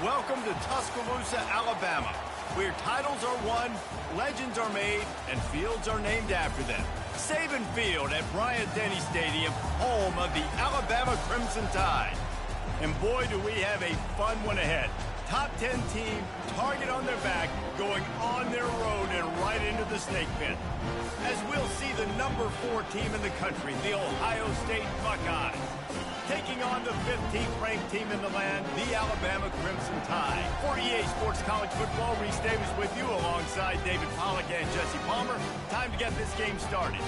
Welcome to Tuscaloosa, Alabama, where titles are won, legends are made, and fields are named after them. Saban Field at Bryant-Denny Stadium, home of the Alabama Crimson Tide. And boy, do we have a fun one ahead. Top 10 team, target on their back, going on their road and right into the snake pit. As we'll see the number 4 team in the country, the Ohio State Buckeyes, taking on the 15th ranked team in the land, the Alabama Crimson Tide. For EA Sports College Football, Reese Davis with you alongside David Pollack and Jesse Palmer. Time to get this game started.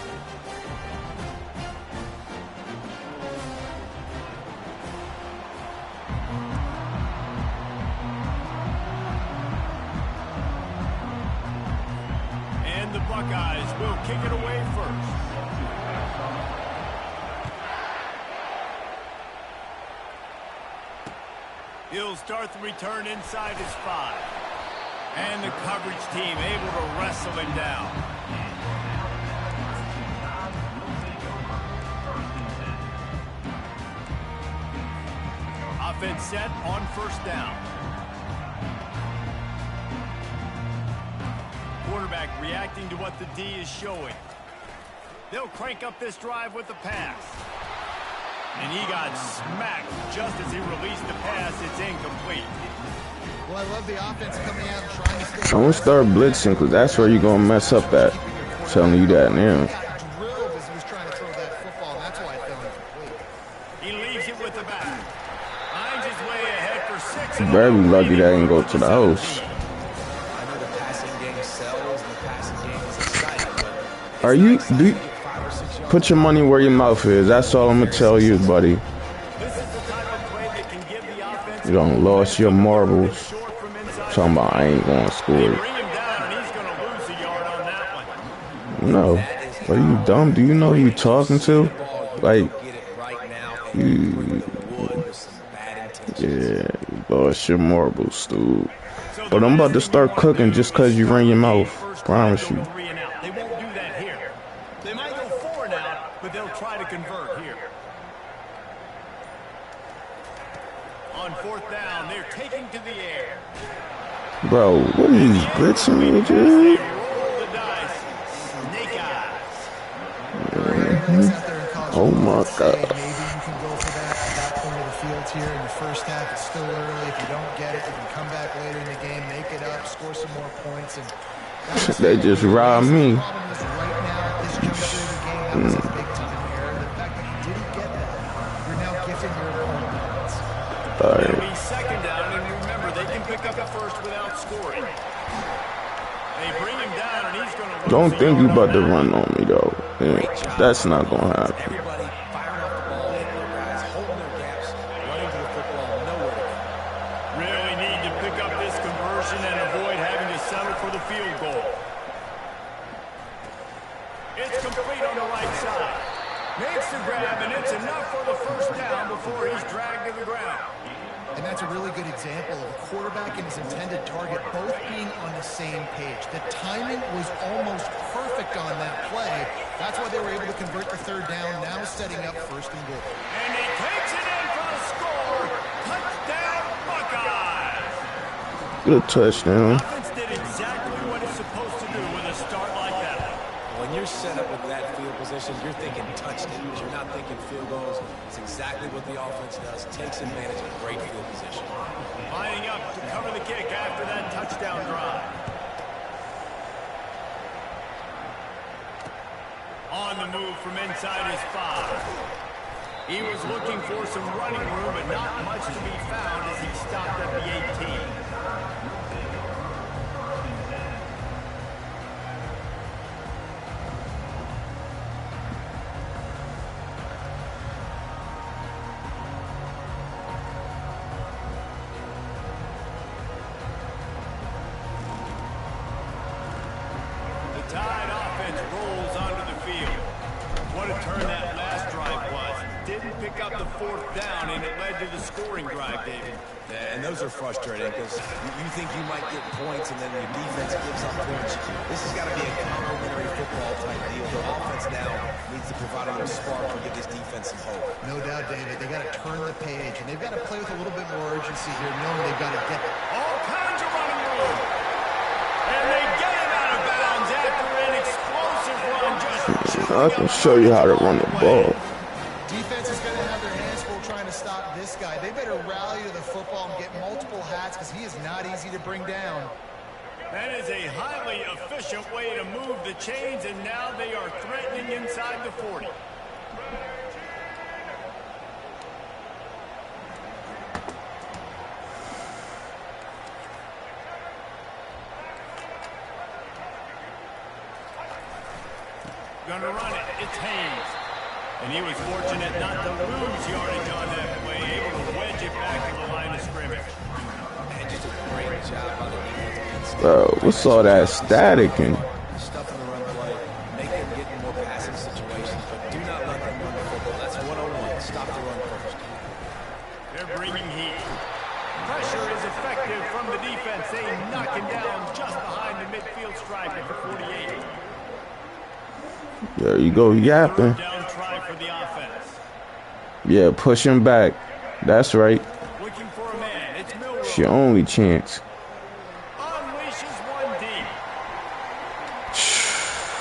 And the Buckeyes will kick it away first. He'll start the return inside his 5. And the coverage team able to wrestle him down. Offense set on first down. Quarterback reacting to what the D is showing. They'll crank up this drive with the pass. And he got smacked just as he released the pass. It's incomplete. Well, I love the offense coming out and trying to stay. Don't start blitzing, because that's where you're going to mess up at. I'm telling you that now. He got drilled as he was trying to throw that football, and that's why it fell incomplete. He leaves it with the back. Finds his way ahead for 6. You better be lucky that didn't go to the house. I know the passing game sells and the passing game is exciting, but Are you... Put your money where your mouth is. That's all I'm going to tell you, buddy. You done lost your marbles. Talking about I ain't going to score. No. Are you dumb? Do you know who you talking to? Like, you... Yeah, you lost your marbles, dude. But I'm about to start cooking just because you ran your mouth. Promise you. Try to convert here. On 4th down, they're taking to the air. Bro, what are you blitzing me, dude? Oh my God. Maybe you can go for that at that point of the field here in the first half. It's still early. If you don't get it, you can come back later in the game, make it up, score some more points, and they just robbed me. right now, this juncture of the game, that was a big time. It'll be 2nd down, and remember, they can pick up a first without scoring. They bring him down, and he's going to... Don't think you about to run on me, though. Yeah, that's not going to happen. everybody firing off the ball, hitting their guys, holding their gaps, running to the football, nowhere to go. Really need to pick up this conversion and avoid having to settle for the field goal. It's complete on the right side. Makes the grab, and it's enough for the first down before he's dragged to the ground. And that's a really good example of a quarterback and his intended target both being on the same page. The timing was almost perfect on that play. That's why they were able to convert the 3rd down, now setting up 1st and goal. And he takes it in for a score. Touchdown, Buckeyes! Good touchdown. Offense did exactly what it's supposed to do with a start like that. When you're set up with that field position, you're thinking touchdowns. You're not thinking field goals. It's exactly what the offense does. Takes advantage of great field position. Lining up to cover the kick after that touchdown drive. On the move from inside his 5. He was looking for some running room, but not much to be found as he stopped at the 18. Tide offense rolls onto the field. What a turn that last drive was. Didn't pick up the 4th down, and it led to the scoring drive, David. Yeah, and those are frustrating because you think you might get points and then your defense gives up points. This has got to be a complimentary football type deal. The offense now needs to provide a little spark and give this defense some hope. No doubt, David. They got to turn the page, and they've got to play with a little bit more urgency here, knowing they've got to get all kinds of running room. And they get it out of bounds after an explosive run. Just I can show you how to run the ball. Defense is going to have their hands full trying to stop this guy. They better rally to the football and get multiple hats because he is not easy to bring down. That is a highly efficient way to move the chains, and now they are threatening inside the 40. Gonna run it. It's Haynes. And he was fortunate not to lose yardage on that play, able to wedge it back to the line of scrimmage. And just a great job by the defense. Bro, what's all that staticking? Stuff in the run play, make them get in more passing situations, but do not let them run the football. That's 101. Stop the run first. They're bringing heat. Pressure is effective from the defense. They knock him down just behind the midfield stripe at the 48. There you go, yapping. Down try for the offense. Yeah, push him back. That's right. Looking for a man. It's Milroe. It's your only chance. Unleashes one deep.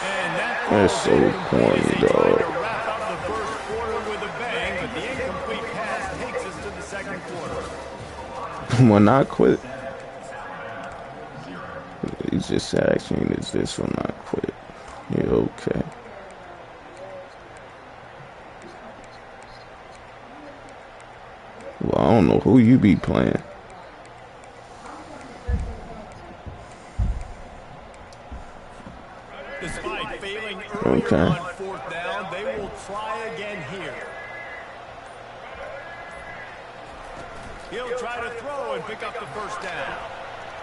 And That's so corny, dog. To wrap up the first quarter with a bang, but the incomplete pass takes us to the second quarter. When I quit, he's just asking, is this when I quit? Yeah, okay. Well, I don't know who you be playing. Despite failing earlier on 4th down, they will try again here. He'll try to throw and pick up the 1st down.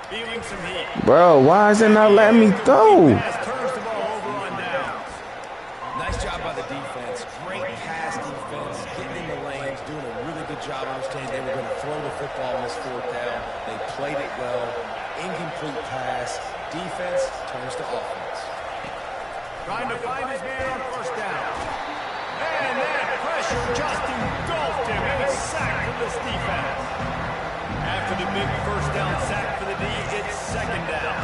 Feeling some heat. Bro, why is it not letting me throw? Pass turns the ball over on downs. Nice job by the defense. Great pass defense. Getting in the lanes. Doing a really good job understanding they were going to throw the football on this 4th down. They played it well. Incomplete pass. Defense turns to offense. Trying to find his man on 1st down. And that pressure just engulfed him. And a sack for this defense. After the big 1st down sack for the D, it's 2nd down.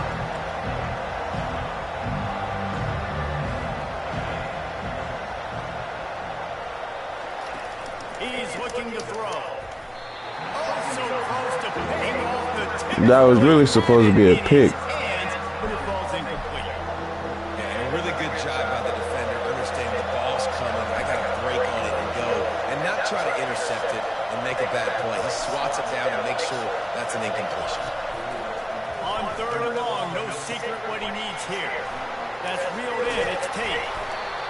He's looking to throw. Oh, so close to paying off the tip. That was really supposed to be a pick. But it falls incomplete. And a really good job by the defender, understanding the ball's coming. I got to break on it and go, and not try to intercept it and make a bad play. He swats it down and makes sure that's an incompletion. On 3rd and long, no secret what he needs here. That's reeled in. It's Tate.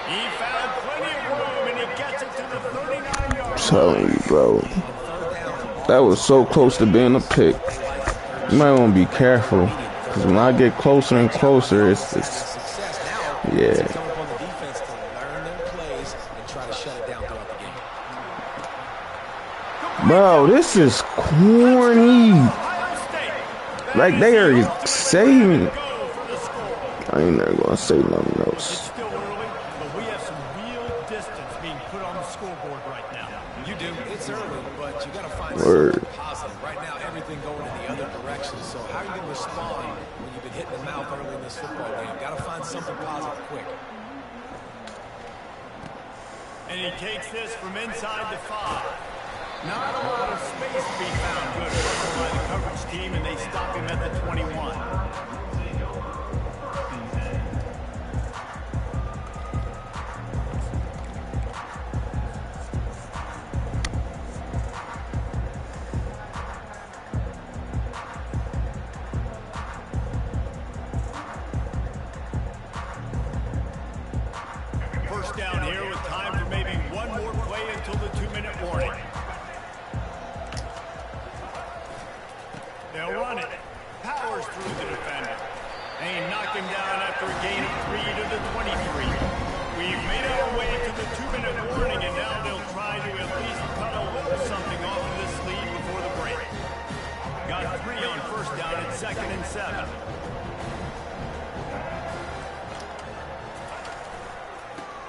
He found plenty of room, and he gets it to the 39-yard line. Telling you, bro. That was so close to being a pick. You might want to be careful, because when I get closer and closer, it's yeah. Bro, this is corny. Like, they are saving. I ain't never gonna say nothing else. It's still early, but we have some real distance being put on the scoreboard right now. You do. It's early, but you got to find Word. something positive. Right now, everything going in the other direction. So how are you going to respond when you've been hit in the mouth early in this football game? Got to find something positive quick. And he takes this from inside the 5. Not a lot of space to be found. Good hustle by the coverage team, and they stop him at the 21. First down here with time for maybe one more play until the 2-minute warning. They'll run it. Powers through the defender. They knock him down after a gain of 3 to the 23. We've made our way to the 2-minute warning, and now they'll try to at least cut a little something off of this lead before the break. Got 3 on first down at 2nd and 7.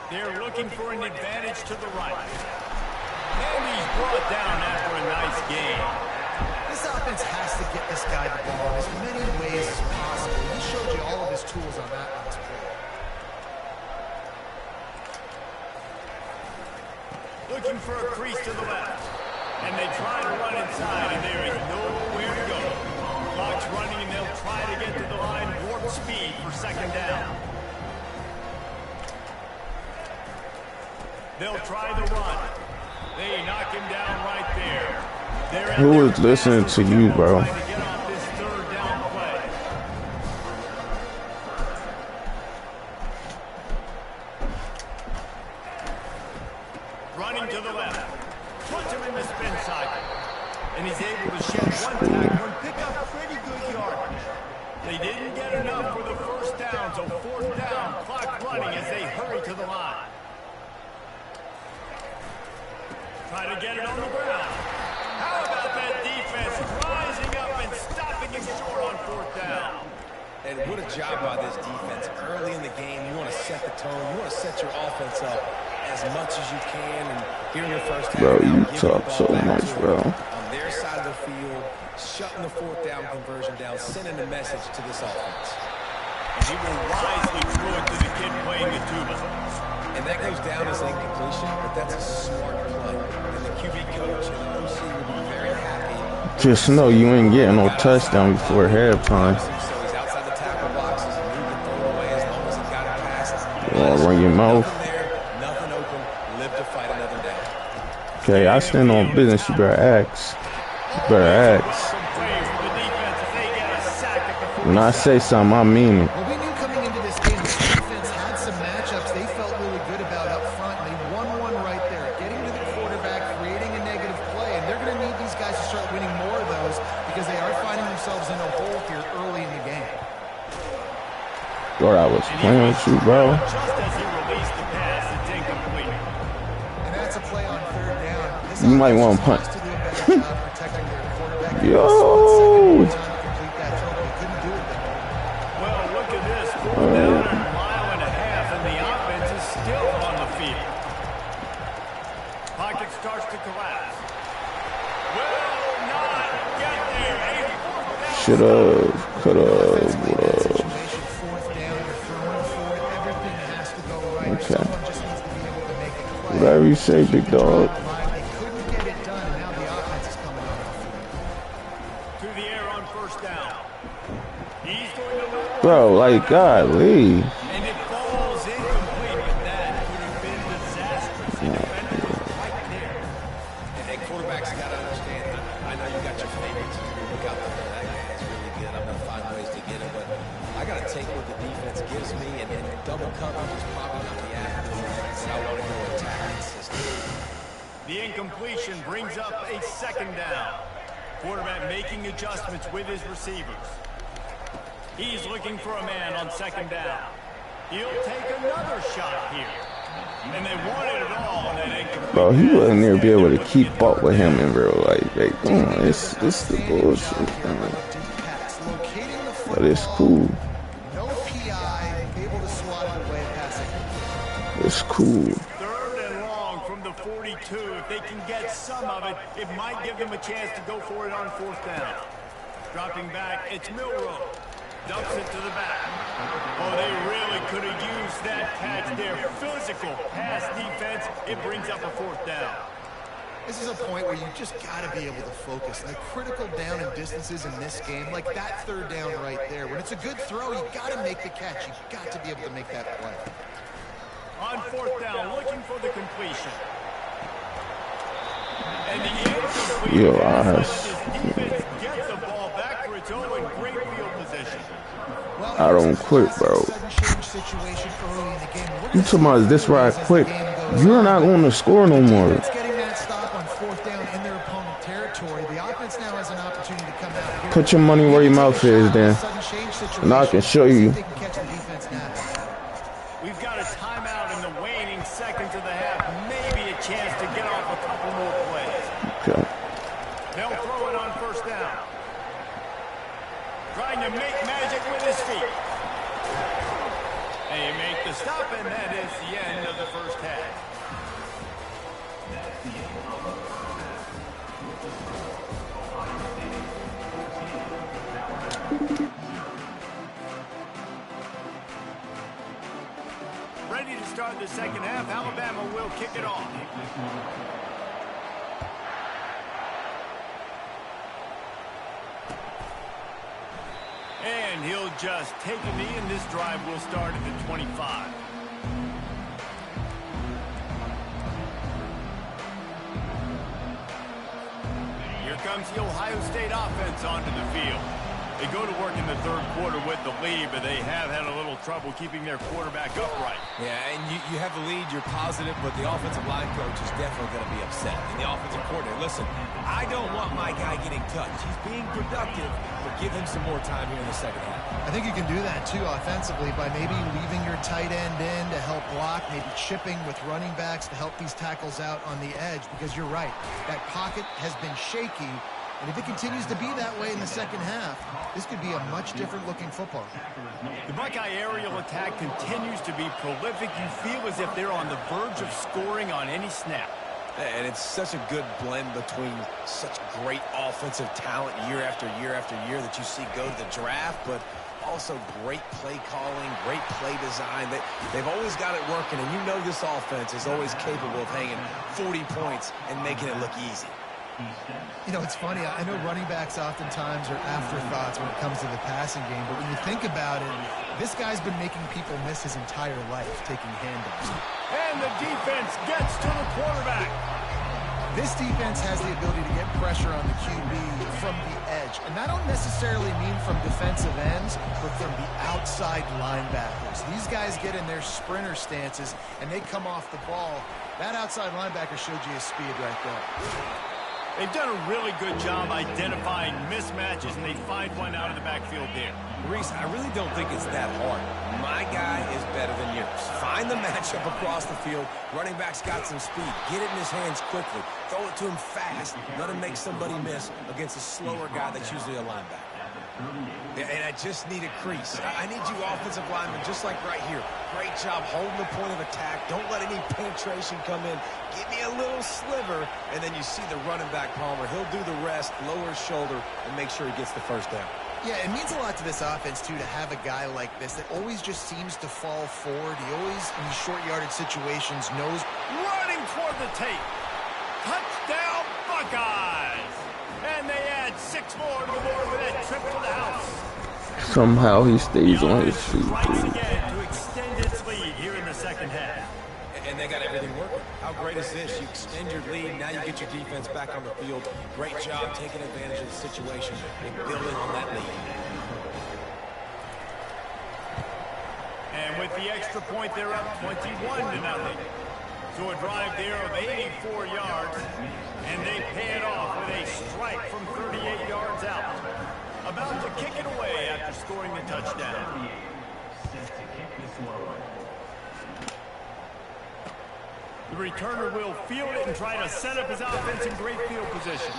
They're looking for an advantage to the right. And he's brought down after a nice gain. This offense has to get this guy the ball in as many ways as possible. He showed you all of his tools on that last play. Looking for a crease to the left. And they try to run inside, and there is nowhere to go. Clock's running, and they'll try to get to the line warp speed for 2nd down. They'll try the run. They knock him down right there. Who is listening to you, bro? Trying to get off this 3rd down play. Running to the left. Puts him in the spin cycle. And he's able to shed 1 tackle and pick up pretty good yardage. They didn't get enough for the first down, so 4th down, clock running as they hurry to the line. Trying to get it on the ground. How about that defense rising up and stopping him short on 4th down? And what a job by this defense. Early in the game, you want to set the tone. You want to set your offense up as much as you can. And here in the first half, Bro, you talk so much, bro. On their side of the field, shutting the 4th down conversion down, sending a message to this offense. And he will wisely throw it to the kid playing the tuba. And that goes down as incomplete, but that's a smart play. And the QB coach and the OC will be very happy. Just know you ain't getting no touchdown before halftime. So he's outside the tackle boxes and you can throw it away as long as he got it past. You wanna run your mouth? Nothing open. Live to fight another day. Okay, I stand on business. You better ask. You better ask. When I say something, I mean it. Well, we knew coming into this game, the defense had some matchups they felt really good about up front. They won one right there, getting to the quarterback, creating a negative play, and they're going to need these guys to start winning more of those because they are finding themselves in a hole here early in the game. Thought I was playing with you, bro. Just as he released the pass, it's incomplete. And that's a play on 3rd down. This You might want to punt. to do a better job protecting their quarterback. Yo! Well, look at this. 4th down and a mile and a half, and the offense is still on the field. Pocket starts to collapse. Will not get there. A 4th down. Should've, could've, would've. 4th down, you're throwing for it. Everything has to go right. Okay. Someone just needs to be able to make a play. Whatever you say, big dog. They couldn't get it done, and now the offense is coming on. To the air on 1st down. He's going to look. Bro, like, golly. And it falls incomplete, but that would have been disastrous. The defender was right there. And quarterbacks got to understand, I know you got your favorites. Look out there. That guy is really good. I'm going to find ways to get him, but I got to take what the defense gives me, and double coverage is probably not the avenue that I want to go attack consistently. The incompletion brings up a 2nd down. Quarterback making adjustments with his receivers. He's looking for a man on 2nd down. He'll take another shot here. And they wanted it all on that incomplete. Bro, he wouldn't never be able to keep up with him in real life. Like, come on, this the bullshit, man. But it's cool. No PI, able to swat it away passing. It's cool. 3rd and long from the 42. If they can get some of it, it might give them a chance to go for it on 4th down. Dropping back, it's Milrow. Dumps it to the back. Oh, they really could have used that catch there. Physical pass defense. It brings up a 4th down. This is a point where you just got to be able to focus. The critical down and distances in this game, like that 3rd down right there. When it's a good throw, you got to make the catch. You've got to be able to make that play. On 4th down, looking for the completion. And the incomplete Yo, pass defense gets the ball back for its own great field position. I don't quit, bro. You talking about this right quick? You're not going to score no more. Put your money where your mouth is, then, and I can show you. We've got a timeout in the trying to make magic with his feet. They make the stop, and that is the end of the first half. Ready to start the second half. Alabama will kick it off. And he'll just take a knee, and this drive will start at the 25. Here comes the Ohio State offense onto the field. They go to work in the third quarter with the lead, but they have had a little trouble keeping their quarterback upright. Yeah, and you have the lead, you're positive, but the offensive line coach is definitely going to be upset. And the offensive coordinator, listen, I don't want my guy getting touched. He's being productive, but give him some more time here in the second half. I think you can do that, too, offensively, by maybe leaving your tight end in to help block, maybe chipping with running backs to help these tackles out on the edge, because you're right. That pocket has been shaky. And if it continues to be that way in the second half, this could be a much different-looking football. The Buckeye aerial attack continues to be prolific. You feel as if they're on the verge of scoring on any snap. And it's such a good blend between such great offensive talent year after year after year that you see go to the draft, but also great play calling, great play design. They've always got it working, and you know this offense is always capable of hanging 40 points and making it look easy. You know, it's funny. I know running backs oftentimes are afterthoughts when it comes to the passing game, but when you think about it, this guy's been making people miss his entire life taking handoffs. And the defense gets to the quarterback. This defense has the ability to get pressure on the QB from the edge. And I don't necessarily mean from defensive ends, but from the outside linebackers. These guys get in their sprinter stances, and they come off the ball. That outside linebacker showed you his speed right there. They've done a really good job identifying mismatches, and they find one out of the backfield there. Reese, I really don't think it's that hard. My guy is better than yours. Find the matchup across the field. Running back's got some speed. Get it in his hands quickly. Throw it to him fast. Let him make somebody miss against a slower guy that's usually a linebacker. And I just need a crease. I need you offensive linemen just like right here. Great job holding the point of attack. Don't let any penetration come in. Give me a little sliver, and then you see the running back, Palmer. He'll do the rest, lower his shoulder, and make sure he gets the first down. Yeah, it means a lot to this offense, too, to have a guy like this that always just seems to fall forward. He always, in these short yardage situations, knows. Running toward the tape. Touchdown, Buckeyes! And they add 6 more to the board with that trip to the house. Somehow he stays on his feet, Strikes dude. again to extend its lead here in the second half. And they got everything working. How great is this? You extend your lead, now you get your defense back on the field. Great job taking advantage of the situation and building on that lead. And with the extra point, they're up 21-0. So a drive there of 84 yards, and they pay it off with a strike from 38 yards out. About to kick it away after scoring the touchdown. The returner will field it and try to set up his offense in great field position.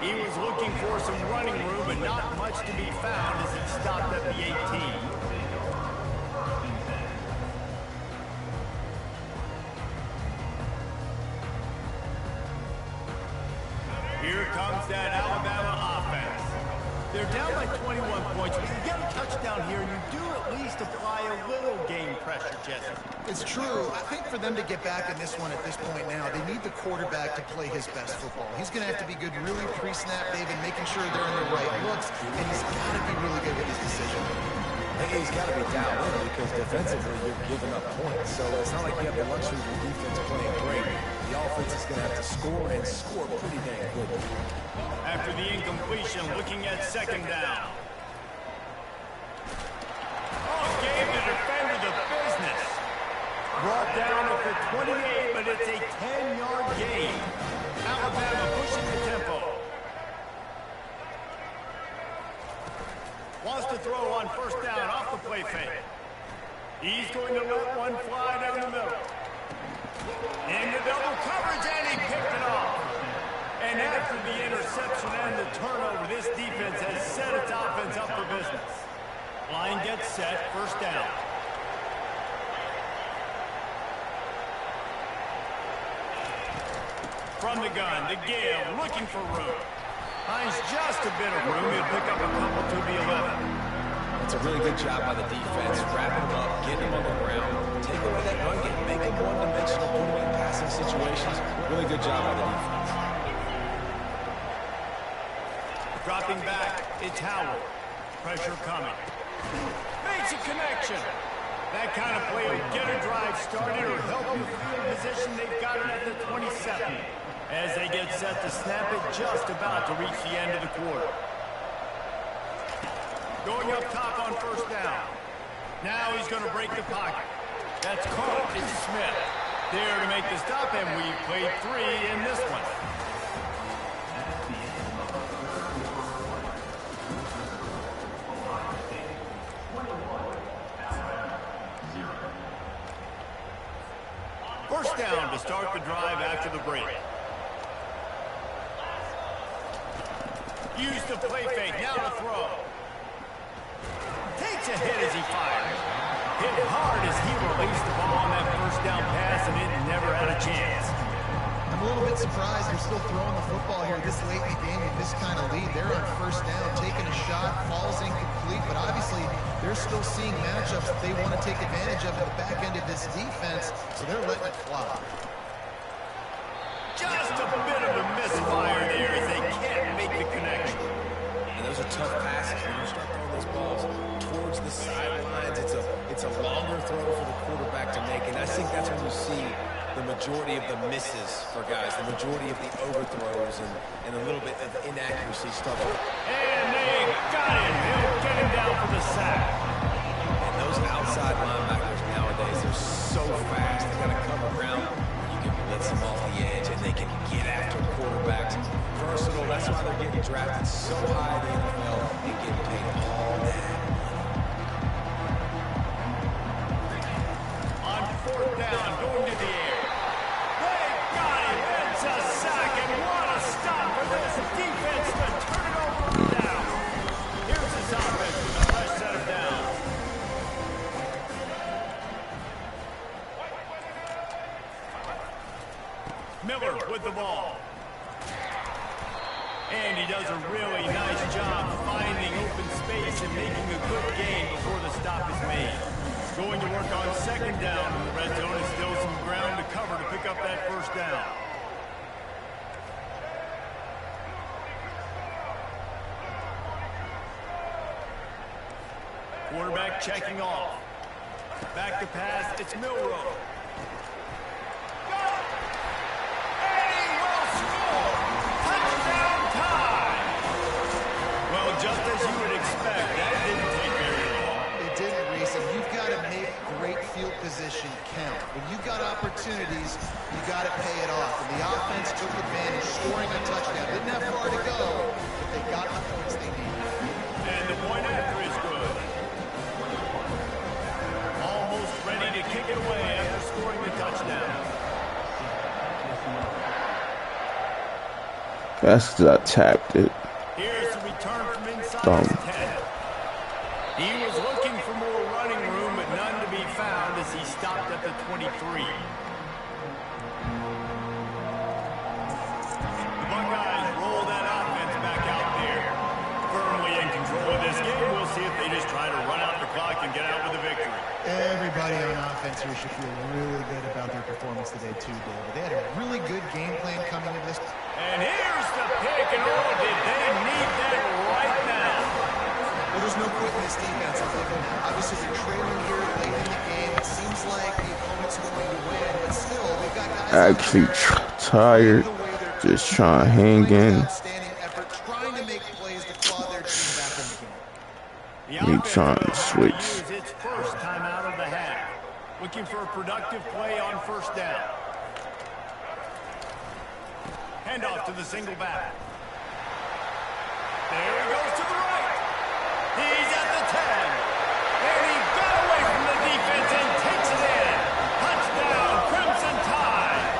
He was looking for some running room, but not much to be found as he stopped at the 18. Here comes that Alabama offense. They're down by 21 points, but you get a touchdown here, and you do at least apply a little game pressure, Jesse. It's true. I think for them to get back in this one at this point now, they need the quarterback to play his best football. He's going to have to be good really pre-snap, David, making sure they're in the right looks, and he's got to be really good with his decision. He's got to be down in because defensively you're giving up points. So it's not like you have the luxury of your defense playing great. The offense is going to have to score and score pretty dang quickly. After the incompletion, looking at second down. Oh, gave the defender the business. Brought down at the 28, but it's a 10-yard gain. Alabama pushing the tempo. Wants to throw on first down off the play fake. He's going to let one fly down the middle. Into double coverage, and he picked it off. And after the interception and the turnover, this defense has set its offense up for business. gets set, first down. From the gun, to give, looking for room. Finds just a bit of room. He'll pick up a couple to the 11. It's a really good job by the defense, wrapping him up, getting him on the ground, take away that run game, make him one-dimensional, put him in passing situations. Really good job by the defense. Dropping back, it's Howard. Pressure coming. Makes a connection. That kind of play will get a drive started or help you field position. They've got it at the 27. As they get set to snap it, just about to reach the end of the quarter. Going up top on first down. Now he's going to break the pocket. That's caught. It's Smith. There to make the stop, and we played 3 in this one. First down to start the drive after the break. Use the play fake, now to throw. Takes a hit as he fires. Hit hard as he released the ball on that first down pass, and it never had a chance. I'm a little bit surprised they're still throwing the football here this late in the game with this kind of lead. They're on first down, taking a shot, falls incomplete, but obviously they're still seeing matchups that they want to take advantage of at the back end of this defense, so they're letting it fly. Just a bit of a misfire there as they can't make the connection. And those are tough passes. When you start throwing those balls towards the sidelines, it's a longer throw for the quarterback to make, and I think that's when you see the majority of the misses for guys, the majority of the overthrows and a little bit of inaccuracy start. And they got him. He'll get him down for the sack. And those outside linebackers nowadays, they're so fast. They got to come around. You can blitz them off the edge, and they can get after quarterbacks. Versatile. That's why they're getting drafted so high in the NFL and getting paid all that. On fourth down, going to the air. They got him. It's a sack, and what a stop for this defense to turn it over and down. Here's his offense with a fresh set of downs. Miller with the ball. And he does a really nice job finding open space and making a good gain before the stop is made. Going to work on second down in the red zone, and still some ground to cover to pick up that first down. Quarterback checking off. Back to pass, it's Milroe. Just as you would expect, that didn't take very long. It didn't, Reese, and you've got to make great field position count. When you've got opportunities, you got to pay it off. And the offense took advantage, scoring a touchdown. Didn't have far to go, but they got the points they needed. And the point after is good. Almost ready to kick it away after scoring the touchdown. That's I tapped it. Here's the return from inside his 10. He was looking for more running room, but none to be found as he stopped at the 23. The Buckeyes roll that offense back out there. Firmly in control of this game. We'll see if they just try to run out the clock and get out with a victory. Everybody on offense here should feel really good about their performance today, too, David. They had a really good game plan coming into this. And here's the pick, and oh, did they need that right now. Well, there's no quitting this defense. Obviously, they're trailing here late in the game. It seems like the opponent's going to win, but still, they've got guys Actually tired, just trying to hang in. outstanding effort, trying to make plays to claw their team back in the game. He trying to switch. Use its first time out of the half. Looking for a productive play on first down. Handoff to the single back. There he goes to the right. He's at the 10. And he got away from the defense and takes it in. Touchdown, Crimson Tide.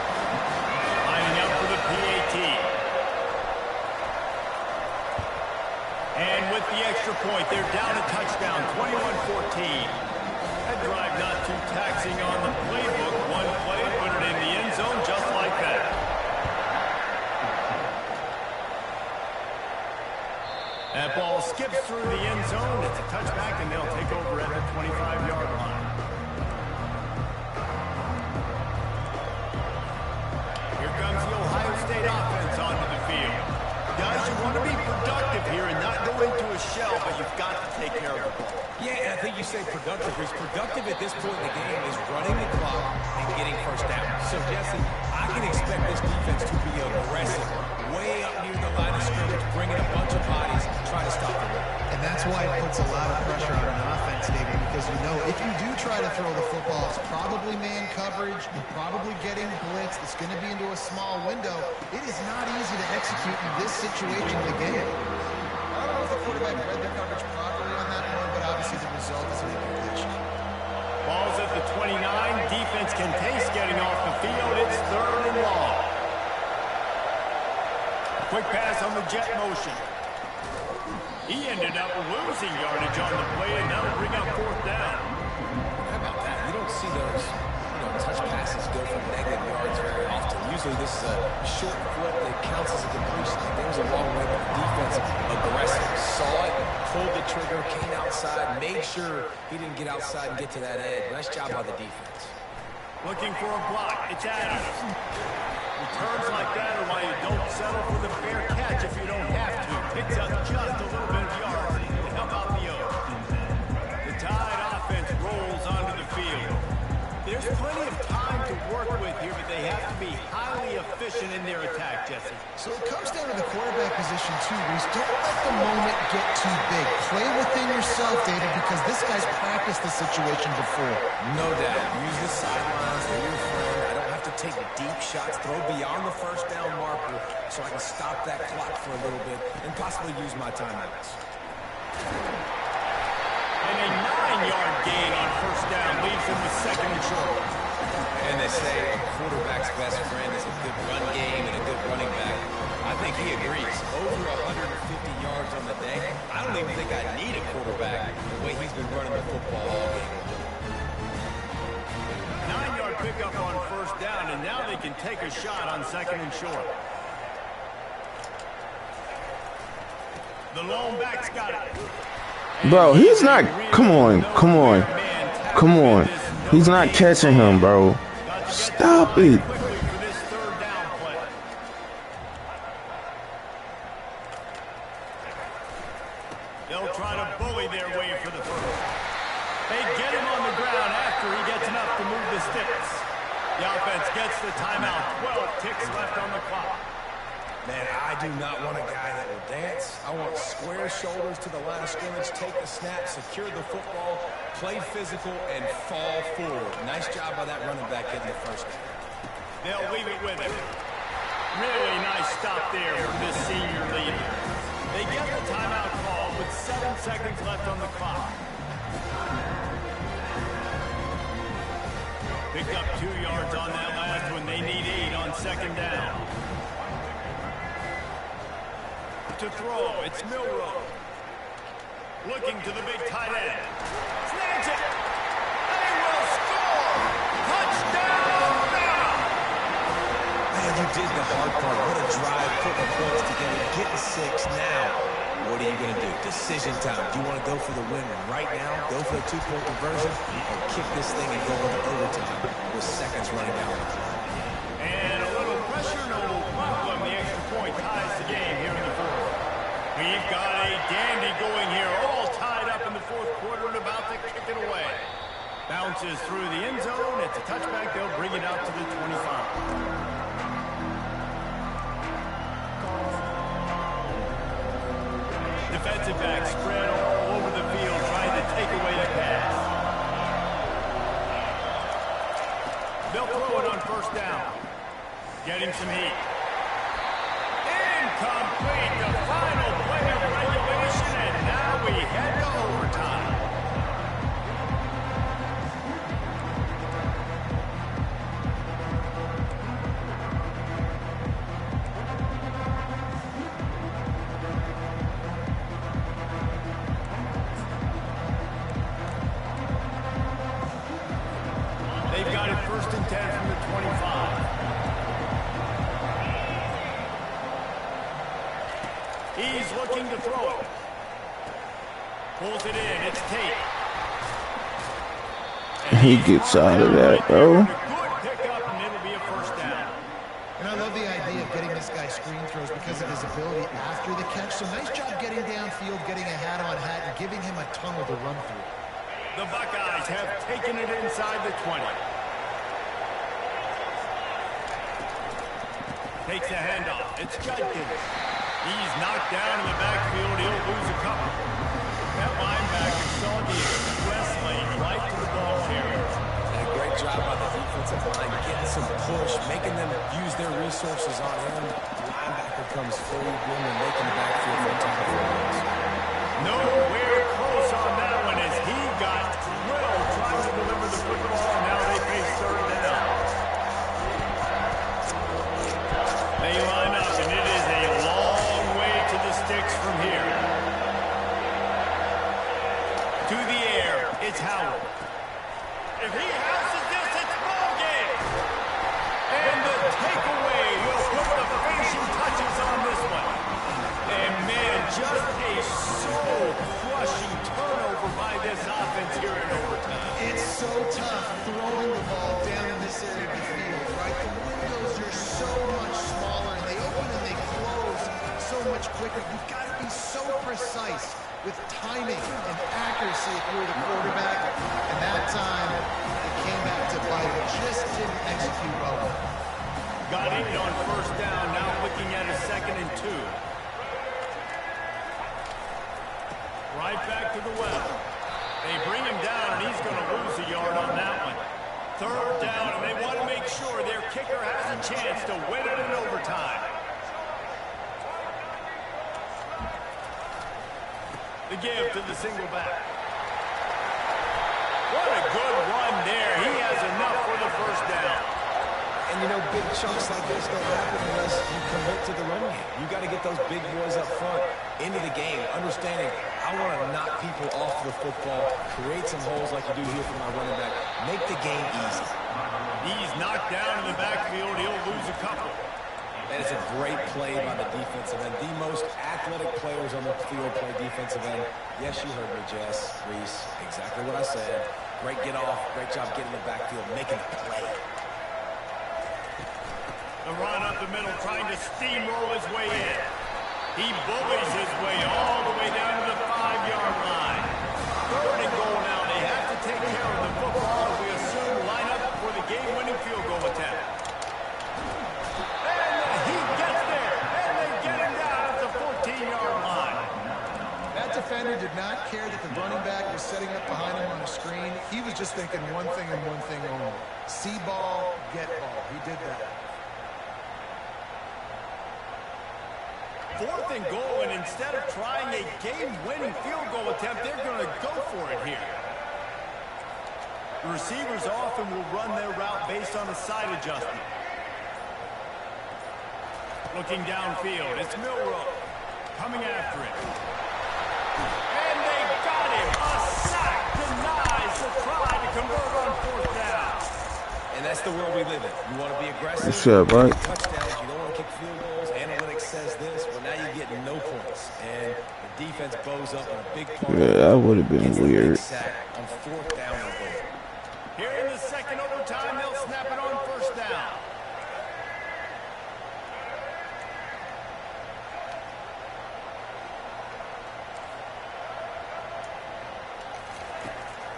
Lining up for the PAT. And with the extra extra point. They're down a touchdown, 21-14. That drive not too taxing on the playbook. One play, put it in the end zone just like that. That ball skips through the end zone. It's a touchback, and they'll take over at the 25-yard line. Here comes the Ohio State offense onto the field. Guys, you want to be productive here and not go into a shell, but you've got to take care of the ball. Yeah, and I think you say productive. He's productive at this point in the game is running the clock and getting first down. So, Jesse, I can expect this defense to be aggressive, way up near the line of scrimmage, bringing a bunch of bodies, trying to stop the run. And that's why it puts a lot of pressure on an offense, David, because you know if you do try to throw the football, it's probably man coverage, you're probably getting blitzed, it's going to be into a small window. It is not easy to execute in this situation of the game. I don't know if the quarterback read the coverage properly on that one, but obviously the result is an incompletion. Ball's at the 29. Defense can taste getting off the field. It's 3rd and long. Quick pass on the jet motion. He ended up losing yardage on the play, and that'll bring up 4th down. How about that? You don't see those touch passes go for negative yards very often. Usually this is a short flip that counts as a completion. It goes a long way, but the defense aggressive. Saw it, pulled the trigger, came outside, made sure he didn't get outside and get to that edge. Nice job by the defense. Looking for a block. It's Adams. Returns like that are why you don't settle for the fair catch if you don't have to. Picks up just a little bit of yards. How about the O? The Tide offense rolls onto the field. There's plenty of time to work with here, but they have to be highly efficient in their attack, Jesse. So it comes down to the quarterback position, too, Reese. Don't let the moment get too big. Play within yourself, David, because this guy's practiced the situation before. No doubt. Use the sidelines for your friend. I don't have to take deep shots. Throw beyond the first down marker so I can stop that clock for a little bit and possibly use my timeouts. And a 9-yard gain on first down leaves him with 2nd and short. And they say a quarterback's best friend is a good run game and a good running back. I think he agrees. Over 150 yards on the day. I don't even think I need a quarterback the way he's been running the football all game. 9-yard pickup on first down, and now they can take a shot on 2nd and short. The lone back's got it. Bro, he's not. Come on. Come on. Come on. He's not catching him, bro. Stop it. They'll try to bully their way for the first. They get him on the ground after he gets enough to move the sticks. The offense gets the timeout. 12 ticks left on the clock. Man, I do not want a guy that will dance. I want square shoulders to the line of scrimmage, take the snap, secure the football, play physical, and fall forward. Nice job by that running back getting the first down. They'll leave it with him. Really nice stop there from this senior leader. They get the timeout called with 7 seconds left on the clock. Picked up 2 yards on that last one. They need 8 on 2nd down. To throw, it's Milrow. Looking to the big tight end. Snags it. They will score. Touchdown now. Man, you did the hard part. What a drive, putting the points together, getting 6 now. What are you going to do? Decision time. Do you want to go for the win right now, go for a 2-point conversion, or kick this thing and go into overtime with seconds running down the clock? And a little pressure, no problem. The extra point ties the game here in the 4th. We've got a dandy going here, all tied up in the 4th quarter and about to kick it away. Bounces through the end zone. It's a touchback. They'll bring it out to the 25. Defensive back spread all over the field trying to take away the pass. They'll throw it on first down. Getting some heat. Incomplete. The final play of regulation, and now we head to overtime. looking to throw it. Pulls it in. It's Tate. He gets out of that, bro. Good pickup, and it'll be a first down. And I love the idea of getting this guy screen throws because of his ability after the catch. So nice job getting downfield, getting a hat-on-hat, and giving him a tunnel to run through. The Buckeyes have taken it inside the 20. Takes a handoff. It's Judkins. He's knocked down in the backfield. He'll lose a couple. That linebacker saw the express lane right to the ball carrier. And a great job by the defensive line, getting some push, making them use their resources on him. The linebacker comes fully blown and making the backfield for time. Nowhere close on that one as he got drilled trying to deliver the football, and now they face third down. They line up, and it is a long way to the sticks from here. To the air, it's Howard. If he houses this, it's ball game. And the takeaway will put the finishing touches on this one. And man, just a soul-crushing turnover by this offense here in overtime. It's so tough throwing the ball down in this area of the field, right? The windows are so much smaller, and they open and they close so much quicker. You've got to be so precise with timing and accuracy if you're the quarterback. And that time, it came back to bite. It just didn't execute well. Got it on first down, now looking at a 2nd and 2. Right back to the well. They bring him down, and he's going to lose a yard on that one. Third down, and they want to make sure their kicker has a chance to win it in overtime. The give to the single back. What a good run there. He has enough for the first down. And you know, big chunks like this don't happen unless you commit to the run game. You got to get those big boys up front into the game, understanding I want to knock people off the football, create some holes like you do here for my running back, make the game easy. He's knocked down in the backfield. He'll lose a couple. That is a great play by the defensive end. The most athletic players on the field play defensive end. Yes, you heard me, Jess, Reese. Exactly what I said. Great get off. Great job getting in the backfield, making a play. The run up the middle, trying to steamroll his way in. He bullies his way all the way down to the 5-yard line. Third and goal now. They have to take care of the football, as we assume line up for the game-winning field goal attempt. And he gets there, and they get him down at the 14-yard line. That defender did not care that the running back was setting up behind him on a screen. He was just thinking one thing and one thing only. See ball, get ball. He did that. 4th and goal, and instead of trying a game-winning field goal attempt, they're going to go for it here. The receivers often will run their route based on a side adjustment. Looking downfield, it's Milroe coming after it. And they got him. A sack denies the try to convert on 4th down. And that's the world we live in. You want to be aggressive. What's up, right? Touchdowns. You don't want to kick field goals. Analytics says this. Well, now you're getting no points. And the defense bows up on a big play. Yeah, that would have been weird. Sack on 4th down and goal. Here in the second overtime, they'll snap it on 1st down.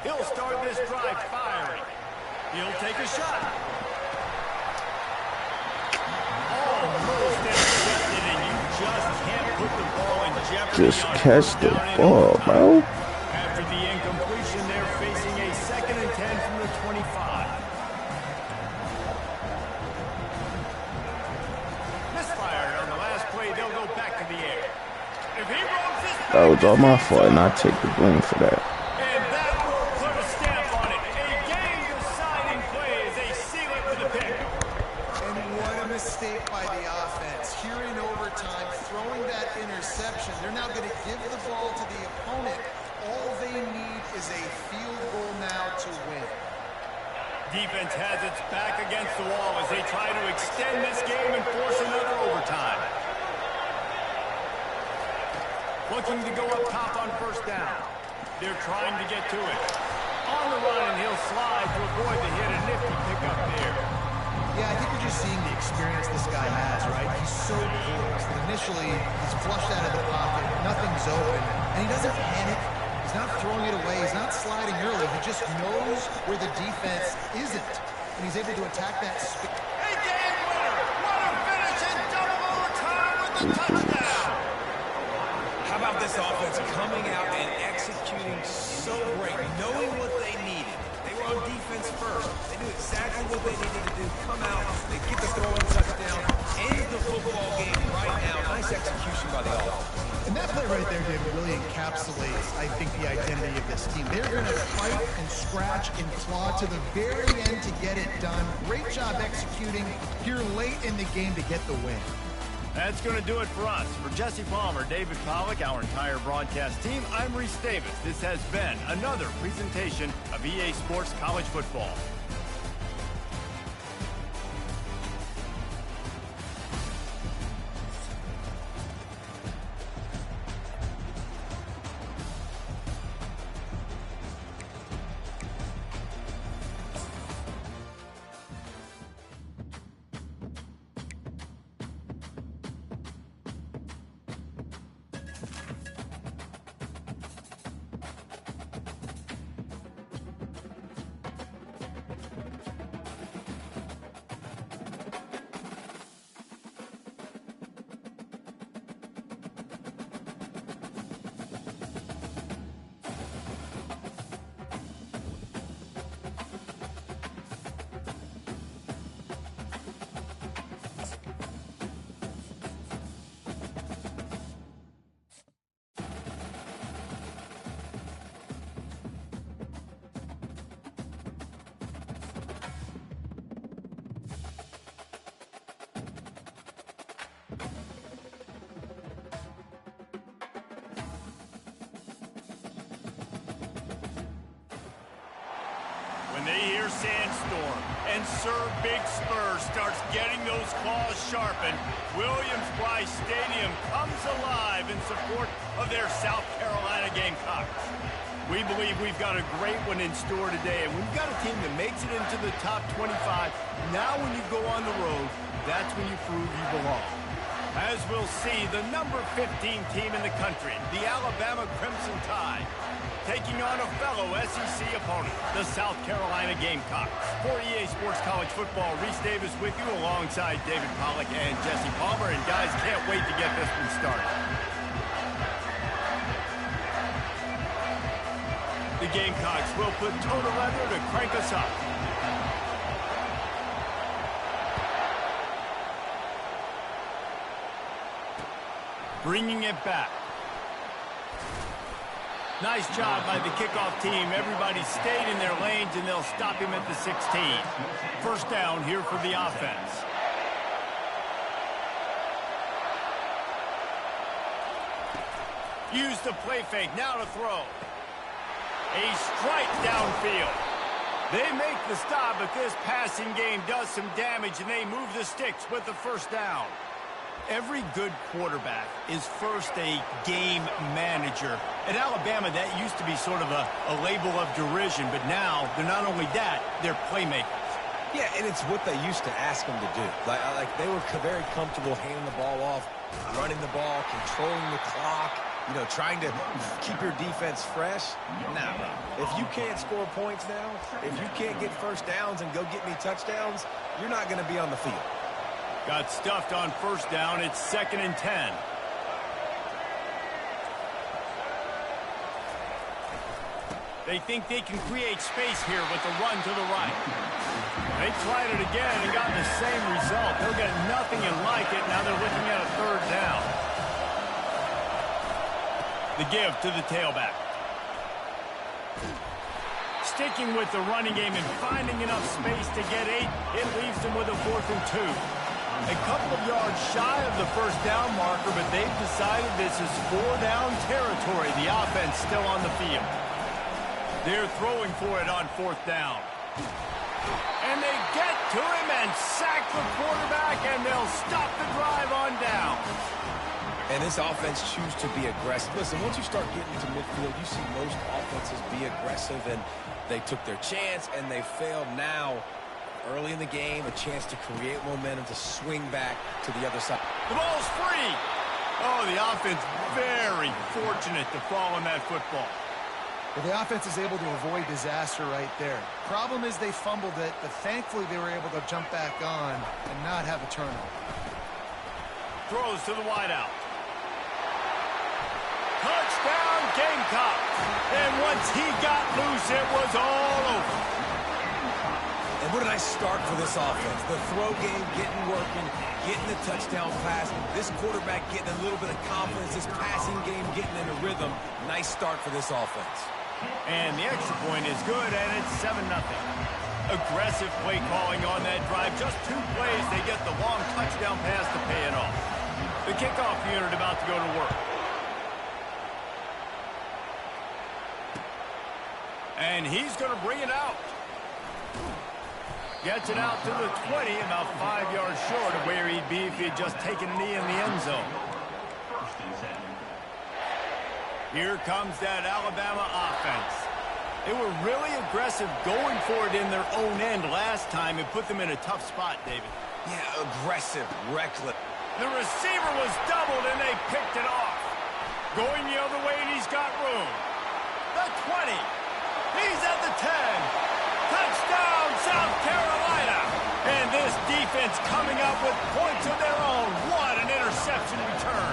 He'll start this drive firing. He'll take a shot. Almost intercepted, and you just can't put the ball in jeopardy. Just catch the ball, bro. After the incompletion, they're facing a 2nd and 10 from the 25. Misfired on the last play. They'll go back to the air. If he rolls this back, That was all my fault, and I take the blame for that. and that will put a stamp on it. A game-deciding play as they seal it with a pick. And what a mistake by the offense. Here in overtime, throwing that interception. They're now going to give the ball to the opponent. All they need is a field goal now to win. Defense has its back against the wall as they try to extend this game and force another overtime. Looking to go up top on first down. They're trying to get to it. On the run, and he'll slide to avoid the hit. A nifty pickup there. Yeah, I think you're just seeing the experience this guy has, right? He's so poised that initially he's flushed out of the pocket, nothing's open, and he doesn't panic. He's not throwing it away. He's not sliding early. He just knows where the defense isn't, and he's able to attack that space. A game winner! What a finish in double overtime with the touchdown! How about this offense coming out and executing so great, knowing what they needed? They were on defense first. They knew exactly what they needed to do. Come out, they get the throwing touchdown, end the football game right now. Nice execution by the offense. And that play right there, David, really encapsulates, I think, the identity of this team. They're going to fight and scratch and claw to the very end to get it done. Great job executing here late in the game to get the win. That's going to do it for us. For Jesse Palmer, David Pollack, our entire broadcast team, I'm Reese Davis. This has been another presentation of EA Sports College Football. When they hear Sandstorm and Sir Big Spur starts getting those claws sharpened, Williams-Brice Stadium comes alive in support of their South Carolina Gamecocks. We believe we've got a great one in store today, and when you've got a team that makes it into the top 25, now when you go on the road, that's when you prove you belong. As we'll see, the number 15 team in the country, the Alabama Crimson Tide, taking on a fellow SEC opponent, the South Carolina Gamecocks. For EA Sports College Football, Reese Davis with you alongside David Pollack and Jesse Palmer. And guys, can't wait to get this one started. The Gamecocks will put toe to leather to crank us up. Bringing it back. Nice job by the kickoff team. Everybody stayed in their lanes, and they'll stop him at the 16. First down here for the offense. Use the play fake. Now to throw. A strike downfield. They make the stop, but this passing game does some damage, and they move the sticks with the first down. Every good quarterback is first a game manager. At Alabama, that used to be sort of a label of derision, but now they're not only that, they're playmakers. Yeah, and it's what they used to ask them to do. Like they were very comfortable handing the ball off, running the ball, controlling the clock, you know, trying to keep your defense fresh. Nah, bro. If you can't score points now, if you can't get first downs and go get me touchdowns, you're not going to be on the field. Got stuffed on first down. It's 2nd and 10. They think they can create space here with the run to the right. They tried it again and got the same result. They'll get nothing and like it. Now they're looking at a 3rd down. The give to the tailback. Sticking with the running game and finding enough space to get 8, it leaves them with a 4th and 2. A couple of yards shy of the first down marker, but they've decided this is 4-down territory. The offense still on the field. They're throwing for it on 4th down. And they get to him and sack the quarterback, and they'll stop the drive on down. And this offense choose to be aggressive. Listen, once you start getting to midfield, you see most offenses be aggressive, and they took their chance, and they failed. Now, early in the game, a chance to create momentum to swing back to the other side. The ball's free. Oh, the offense very fortunate to fall on that football. Well, the offense is able to avoid disaster right there. Problem is they fumbled it, but thankfully they were able to jump back on and not have a turnover. Throws to the wideout. Touchdown, Gamecocks. And once he got loose, it was all over. And what a nice start for this offense. The throw game getting working, getting the touchdown pass. This quarterback getting a little bit of confidence. This passing game getting in a rhythm. Nice start for this offense. And the extra point is good, and it's 7-0. Aggressive play calling on that drive. Just 2 plays, they get the long touchdown pass to pay it off. The kickoff unit about to go to work. And he's going to bring it out. Gets it out to the 20, about 5 yards short of where he'd be if he had just taken a knee in the end zone. Here comes that Alabama offense. They were really aggressive going for it in their own end last time. It put them in a tough spot, David. Yeah, aggressive, reckless. The receiver was doubled, and they picked it off. Going the other way, and he's got room. The 20. He's at the 10. Touchdown, South Carolina. And this defense coming up with points of their own. What an interception return.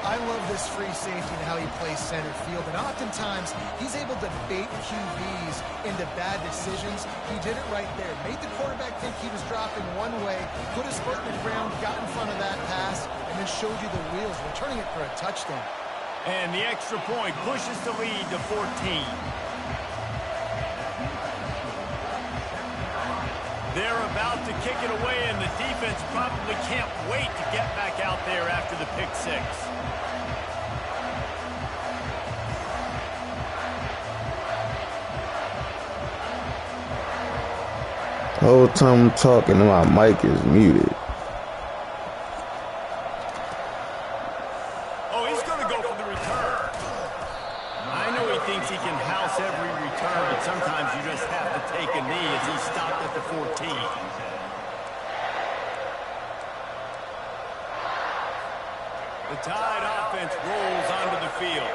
I love this free safety and how he plays center field, and oftentimes he's able to bait QBs into bad decisions. He did it right there. Made the quarterback think he was dropping one way, put his foot in the ground, got in front of that pass, and then showed you the wheels, returning it for a touchdown. And the extra point pushes the lead to 14. They're about to kick it away, and the defense probably can't wait to get back out there after the pick 6. The whole time I'm talking, my mic is muted. Oh, he's going to go for the return. I know he thinks he can house every return, but sometimes you just have to take a knee as he stopped at the 14. The Tide offense rolls onto the field.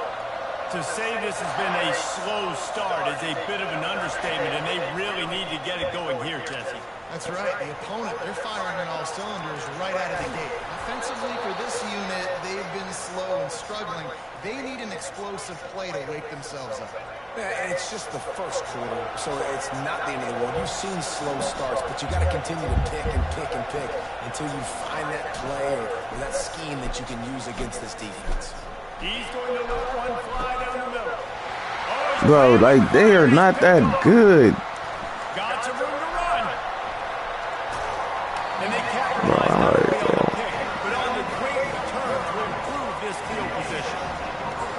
To say this has been a slow start is a bit of an understatement, and they really need to get it going here, Jesse. That's right. The opponent, they're firing on all cylinders right out of the gate. Offensively, for this unit, they've been slow and struggling. They need an explosive play to wake themselves up. Yeah, and it's just the first quarter, so it's not the end of the world. You've seen slow starts, but you got to continue to pick and pick and pick until you find that play or that scheme that you can use against this defense. He's going to let one fly down the middle. Oh, Bro, like, they are not that good. got some room to run. And they capitalize not only on the pick, but on the great return to improve this field position.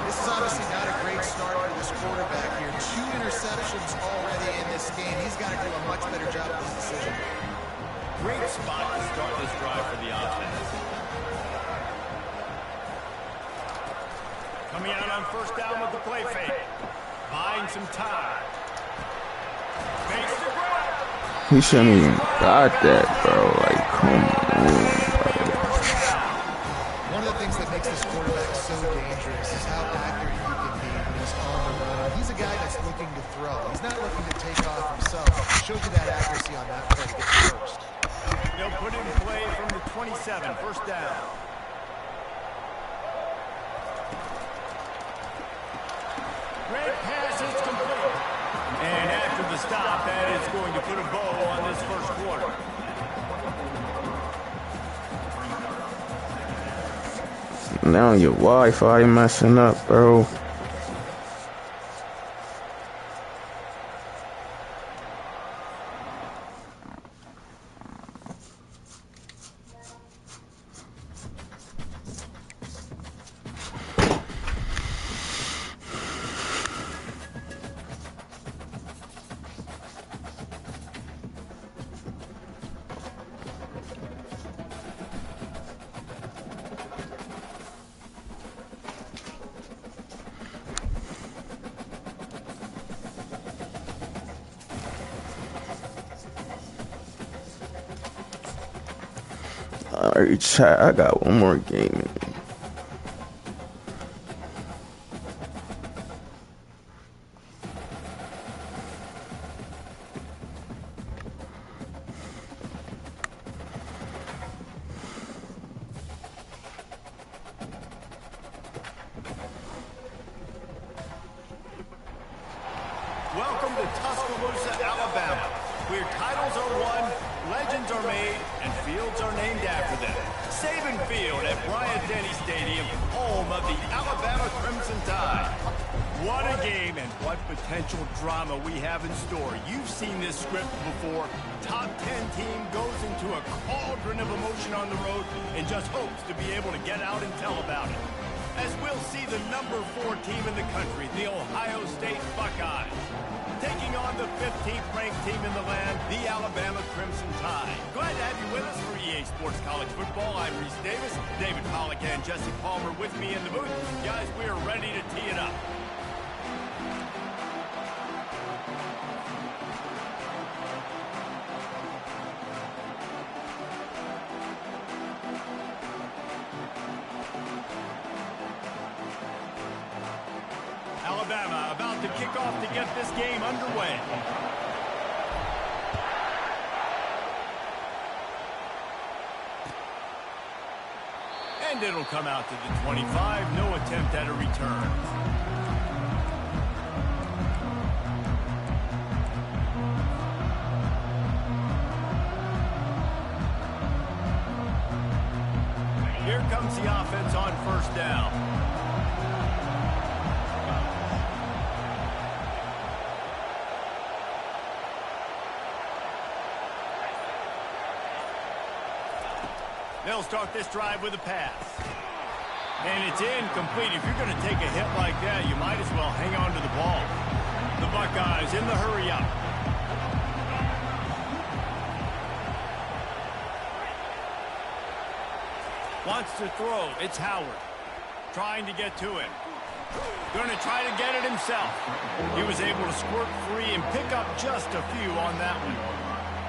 This is obviously not a great start for this quarterback here. 2 interceptions already in this game. He's got to do a much better job of this decision. Great spot to start this drive for the offense. Coming out on first down with the play fake. Buying some time. Makes the grab. He shouldn't even got that, bro. Like, come on, bro. One of the things that makes this quarterback so dangerous is how accurate he can be when he's on the run. He's a guy that's looking to throw. He's not looking to take off himself. He shows you that accuracy on that play to get the first. They'll put in play from the 27, first down. Great pass is complete. And after the stop, that is going to put a bow on this first quarter. Now your Wi-Fi messing up, bro. Sorry, chat. I got one more game. Welcome to Tuscaloosa, Alabama, where titles are won, legends are made, and fields are named after them. Saban Field at Bryant-Denny Stadium, home of the Alabama Crimson Tide. What a game and what potential drama we have in store. You've seen this script before. Top 10 team goes into a cauldron of emotion on the road and just hopes to be able to get out and tell about it. As we'll see the number 4 team in the country, the Ohio State Buckeyes, taking on the 15th ranked team in the land, the Alabama Crimson Tide. Glad to have you with us for EA Sports College Football. I'm Reese Davis, David Pollack and Jesse Palmer with me in the booth. Guys, we are ready to tee it up. Alabama about to kick off to get this game underway. And it'll come out to the 25. No attempt at a return. Here comes the offense on first down. They'll start this drive with a pass. And it's incomplete. If you're going to take a hit like that, you might as well hang on to the ball. The Buckeyes in the hurry up. Wants to throw. It's Howard. Trying to get to him. Going to try to get it himself. He was able to squirt free and pick up just a few on that one.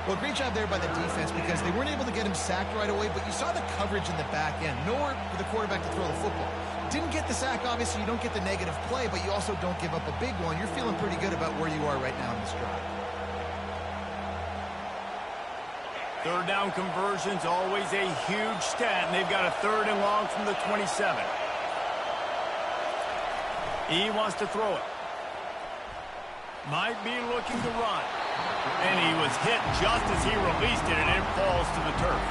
Well, great job there by the defense because they weren't able to get him sacked right away, but you saw the coverage in the back end. Nowhere for the quarterback to throw the football. Didn't get the sack, obviously. You don't get the negative play, but you also don't give up a big one. You're feeling pretty good about where you are right now in this drive. Third down conversion's always a huge stat, and they've got a 3rd and long from the 27. He wants to throw it. Might be looking to run. And he was hit just as he released it, and it falls to the turf.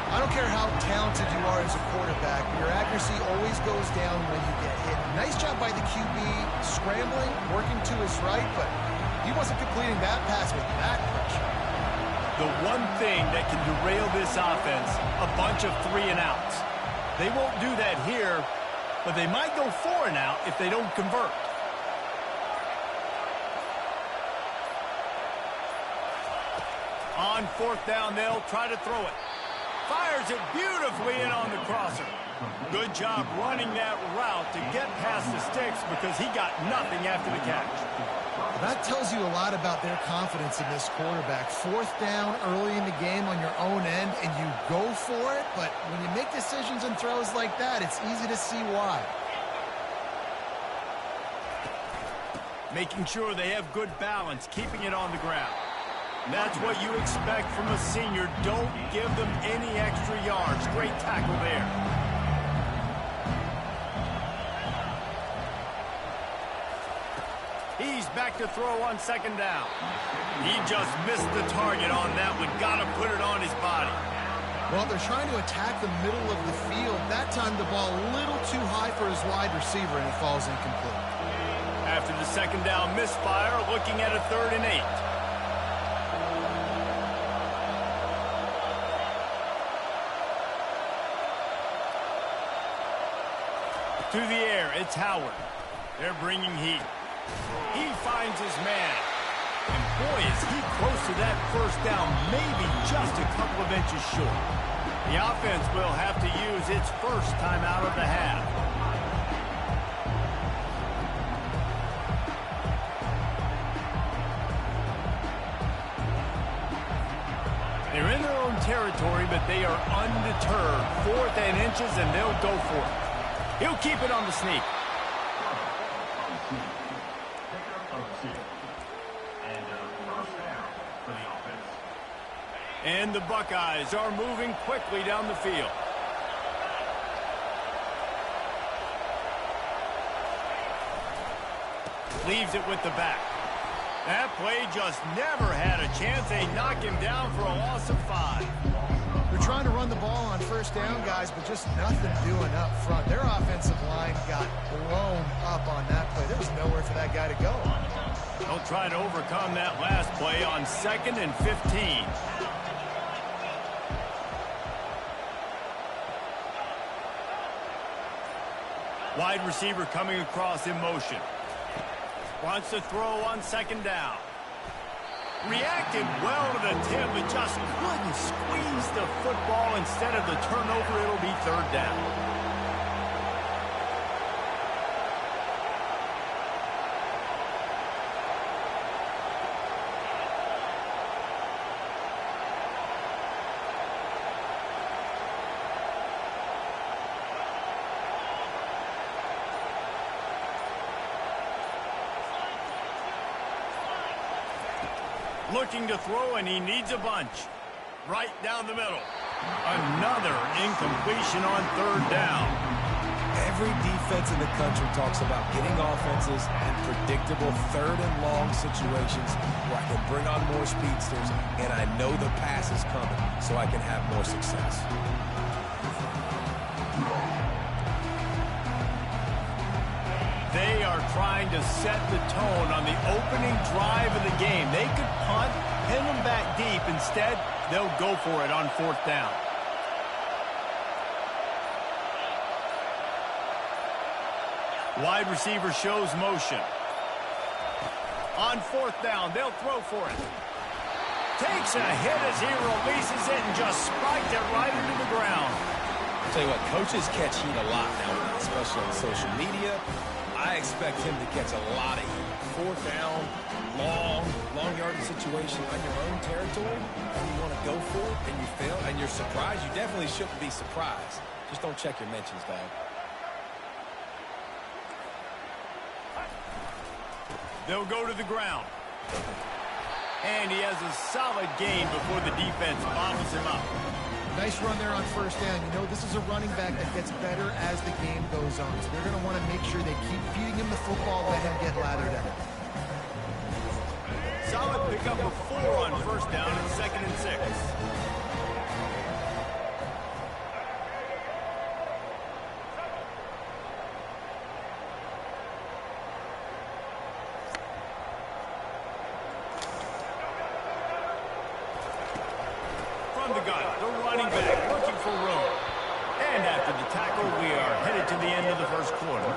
I don't care how talented you are as a quarterback, your accuracy always goes down when you get hit. Nice job by the QB scrambling, working to his right, but he wasn't completing that pass with that pressure. The one thing that can derail this offense, a bunch of 3-and-outs. They won't do that here, but they might go 4-and-out if they don't convert. On 4th down, they'll try to throw it. Fires it beautifully in on the crosser. Good job running that route to get past the sticks because he got nothing after the catch. That tells you a lot about their confidence in this quarterback. 4th down early in the game on your own end, and you go for it, but when you make decisions and throws like that, it's easy to see why. Making sure they have good balance, keeping it on the ground. That's what you expect from a senior. Don't give them any extra yards. Great tackle there. He's back to throw on 2nd down. He just missed the target on that one. Got to put it on his body. Well, they're trying to attack the middle of the field. That time the ball a little too high for his wide receiver, and it falls incomplete. After the 2nd down misfire, looking at a 3rd and 8. To the air, it's Howard. They're bringing heat. He finds his man. And boy, is he close to that 1st down, maybe just a couple of inches short. The offense will have to use its first timeout of the half. They're in their own territory, but they are undeterred. 4th and inches, and they'll go for it. He'll keep it on the sneak. And the Buckeyes are moving quickly down the field. Leaves it with the back. That play just never had a chance. They knock him down for a loss of 5. They're trying to run the ball on first down, guys, but just nothing doing up front. Their offensive line got blown up on that play. There was nowhere for that guy to go. They'll try to overcome that last play on 2nd and 15. Wide receiver coming across in motion. Wants to throw on 2nd down. Reacted well to the tip, but just couldn't squeeze the football. Instead of the turnover, it'll be 3rd down. Looking to throw, and he needs a bunch. Right down the middle. Another incompletion on 3rd down. Every defense in the country talks about getting offenses in predictable 3rd and long situations where I can bring on more speedsters, and I know the pass is coming, so I can have more success. They are trying to set the tone on the opening drive of the game. They could punt, pin them back deep. Instead, they'll go for it on 4th down. Wide receiver shows motion. On 4th down, they'll throw for it. Takes a hit as he releases it and just spiked it right into the ground. I'll tell you what, coaches catch heat a lot now, especially on social media. I expect him to catch a lot of heat. 4th down, long yardage situation on your own territory, and you want to go for it, and you fail, and you're surprised. You definitely shouldn't be surprised. Just don't check your mentions, dog. They'll go to the ground. And he has a solid gain before the defense bobbles him up. Nice run there on 1st down. You know, this is a running back that gets better as the game goes on. So they're going to want to make sure they keep feeding him the football, let him get lathered out. Solid pickup of 4 on 1st down and 2nd and 6. From the gun, the running back looking for room. And after the tackle, we are headed to the end of the 1st quarter.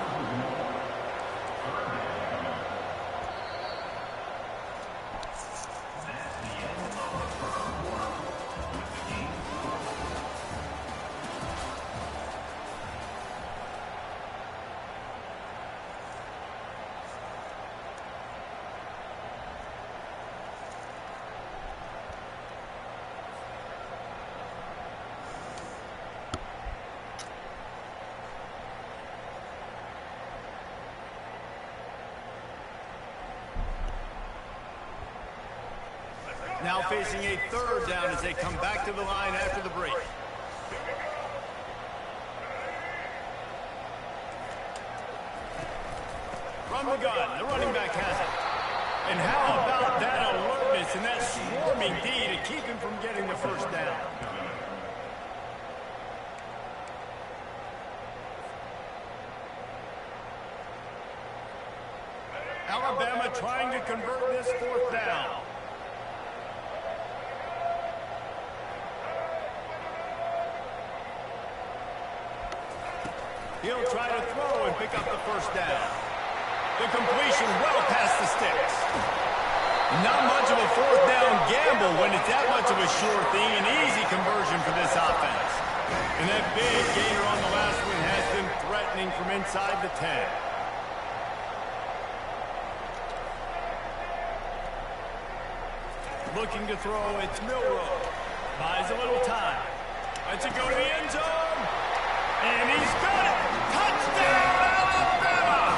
Now facing a 3rd down as they come back to the line after the break. From the gun, the running back has it. And how about that alertness and that swarming D to keep him from getting the 1st down? Alabama trying to convert this 4th down. He'll try to throw and pick up the 1st down. The completion well past the sticks. Not much of a 4th down gamble when it's that much of a sure thing. An easy conversion for this offense. And that big gainer on the last one has them threatening from inside the 10. Looking to throw, it's Milrow. Buys a little time. Lets it go to the end zone. And he's got it. Touchdown, Alabama!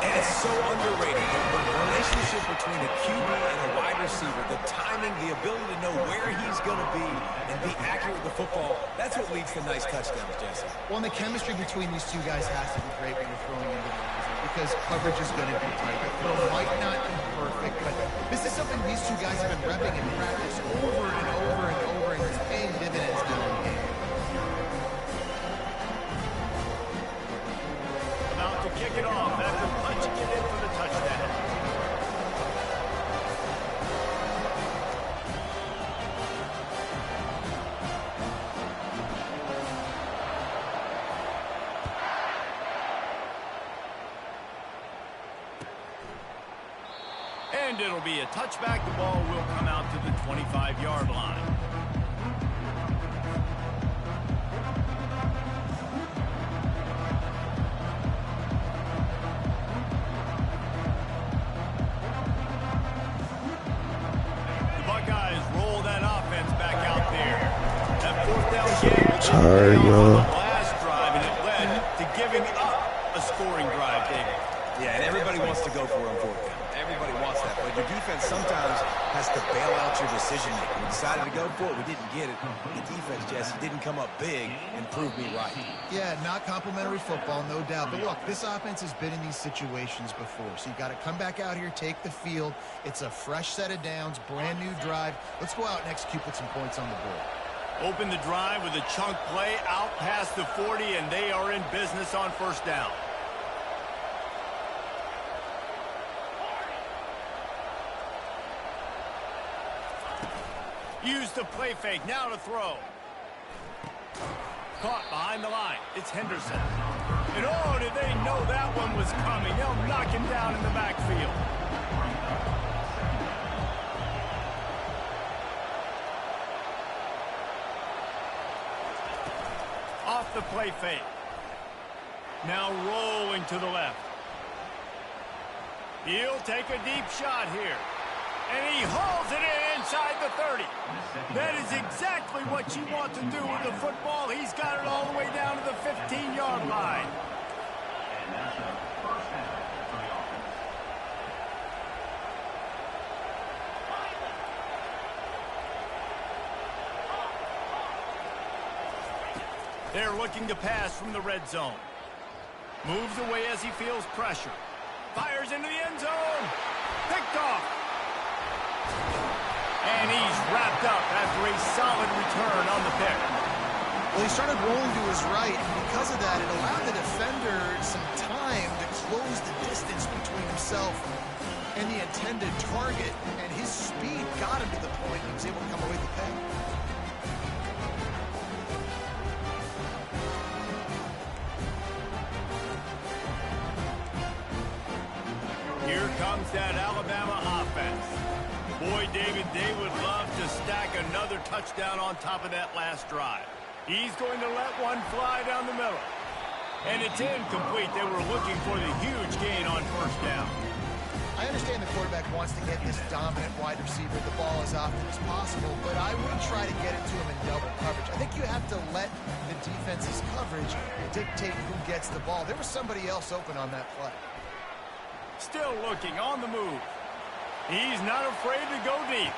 And it's so underrated. The relationship between a QB and a wide receiver, the timing, the ability to know where he's going to be and be accurate with the football, that's what leads to nice touchdowns, Jesse. Well, and the chemistry between these two guys has to be great when you're throwing into the end zone because coverage is going to be tight. The throw might not be perfect, but this is something these two guys have been repping in practice over and over and over, and it's paying dividends now in the game. About to kick it off after punching it in for the touchdown. And it'll be a touchback. The ball will come out to the 25-yard line. The Buckeyes roll that offense back out there. That fourth down game. Tired, y'all. Last drive, and it led to giving up a scoring drive, David. Yeah, and everybody wants to go for it on fourth down. Everybody wants that, but your defense sometimes has to bail out your decision-making. We decided to go for it. We didn't get it. The defense, Jesse, didn't come up big and prove me right. Yeah, not complimentary football, no doubt. But look, this offense has been in these situations before, so you got to come back out here, take the field. It's a fresh set of downs, brand new drive. Let's go out and execute with some points on the board. Open the drive with a chunk play out past the 40, and they are in business on first down. Use the play fake, now to throw. Caught behind the line, it's Henderson. And oh, did they know that one was coming? They'll knock him down in the backfield. Off the play fake. Now rolling to the left. He'll take a deep shot here. And he hauls it in inside the 30. That is exactly what you want to do with the football. He's got it all the way down to the 15-yard line. They're looking to pass from the red zone. Moves away as he feels pressure. Fires into the end zone. Picked off. And he's wrapped up after a solid return on the pick. Well, he started rolling to his right, and because of that, it allowed the defender some time to close the distance between himself and the intended target, and his speed got him to the point he was able to come away with the pick. Here comes that Alabama offense. Boy, David, they would love to stack another touchdown on top of that last drive. He's going to let one fly down the middle. And it's incomplete. They were looking for the huge gain on first down. I understand the quarterback wants to get this dominant wide receiver the ball as often as possible, but I wouldn't try to get it to him in double coverage. I think you have to let the defense's coverage dictate who gets the ball. There was somebody else open on that play. Still looking on the move. He's not afraid to go deep.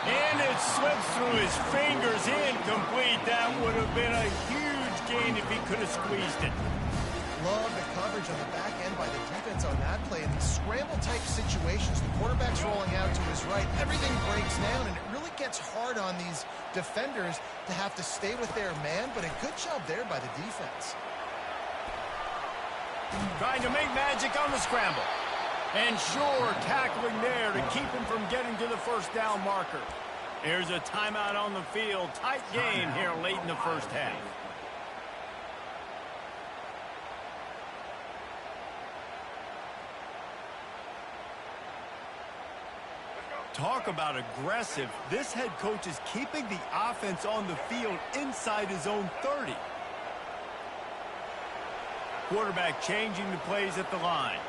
And it slips through his fingers, incomplete. That would have been a huge gain if he could have squeezed it. Love the coverage on the back end by the defense on that play. In these scramble-type situations, the quarterback's rolling out to his right. Everything breaks down, and it really gets hard on these defenders to have to stay with their man, but a good job there by the defense. Trying to make magic on the scramble. And sure, tackling there to keep him from getting to the first down marker. Here's a timeout on the field. Tight game here late in the first half. Talk about aggressive. This head coach is keeping the offense on the field inside his own 30. Quarterback changing the plays at the line.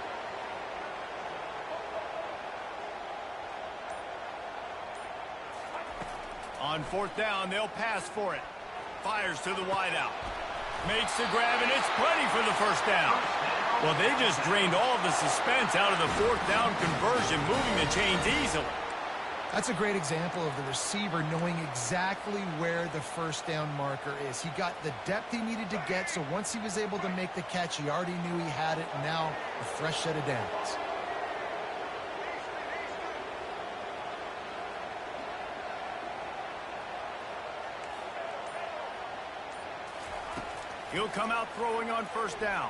On fourth down, they'll pass for it. Fires to the wideout. Makes the grab, and it's plenty for the first down. Well, they just drained all of the suspense out of the fourth down conversion, moving the chains easily. That's a great example of the receiver knowing exactly where the first down marker is. He got the depth he needed to get, so once he was able to make the catch, he already knew he had it, and now a fresh set of downs. He'll come out throwing on first down.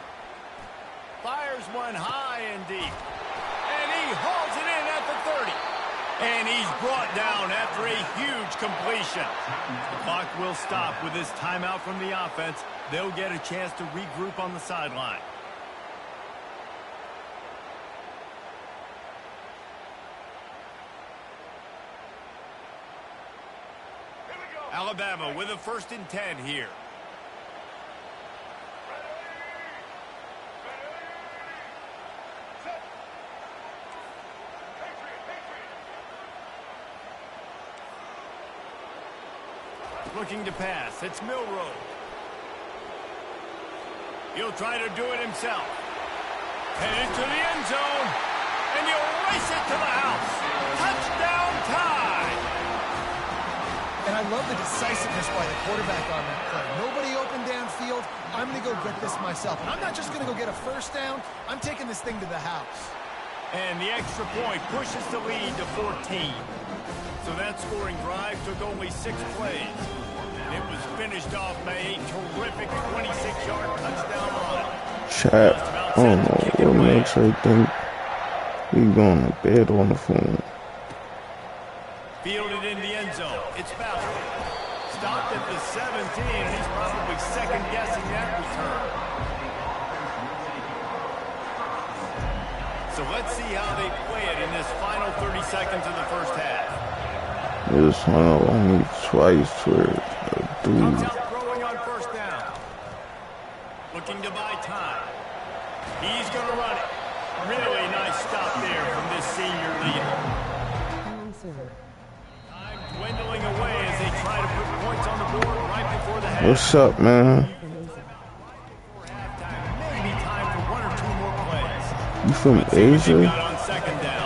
Fires one high and deep. And he hauls it in at the 30. And he's brought down after a huge completion. The clock will stop with this timeout from the offense. They'll get a chance to regroup on the sideline. Alabama with a 1st and 10 here. Looking to pass. It's Milroe. He'll try to do it himself. Headed to the end zone. And he'll race it to the house. Touchdown tie. And I love the decisiveness by the quarterback on that play. Nobody open downfield. I'm going to go get this myself. And I'm not just going to go get a first down. I'm taking this thing to the house. And the extra point pushes the lead to 14. So that scoring drive took only 6 plays. And it was finished off by a terrific 26-yard touchdown run. Chat, I don't know what makes her think he's going to bed on the phone. Fielded in the end zone. It's Bauer. Stopped at the 17, and he's probably second-guessing that return. So let's see how they play it in this final 30 seconds of the first half. This one only twice for a dude. Comes out throwing on first down. Looking to buy time. He's going to run it. Really nice stop there from this senior leader. Time dwindling away as they try to put points on the board right before the half. What's up, man? Maybe time for 1 or 2 more plays. You from Asia? On second down.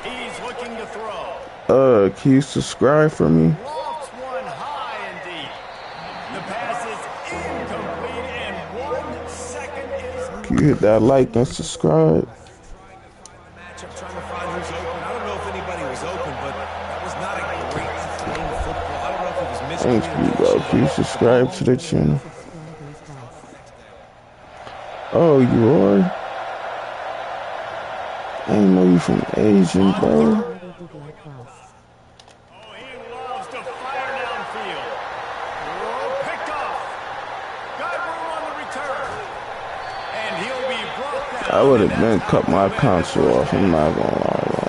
He's looking to throw. Can you subscribe for me? Lofts one high and deep. The pass is incomplete, and 1 second is. Can you hit that like and subscribe? Matchup trying to find who's open. I don't know if anybody was open, but that was not a great throw of football. I don't know if it was missing. Thank you, bro. Can you subscribe to the channel? Oh, you are? I didn't know you from Asian, bro. He loves to fire downfield. Oh, picked off. Got room on the return. And he'll be brought down. I would have been cut my console off. I'm not gonna lie, bro.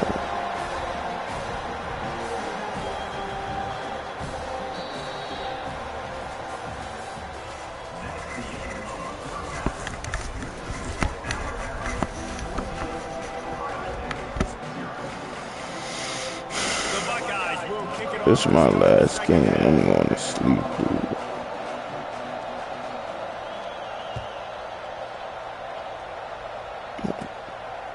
This is my last game. I'm going to sleep, dude.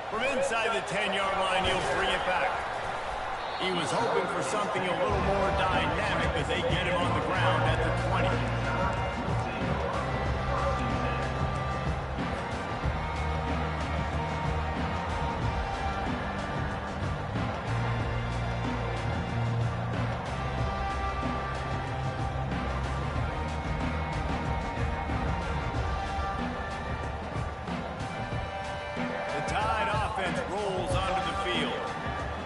From inside the 10-yard line, he'll bring it back. He was hoping for something a little more dynamic as they get him on the ground at the 20. Rolls onto the field.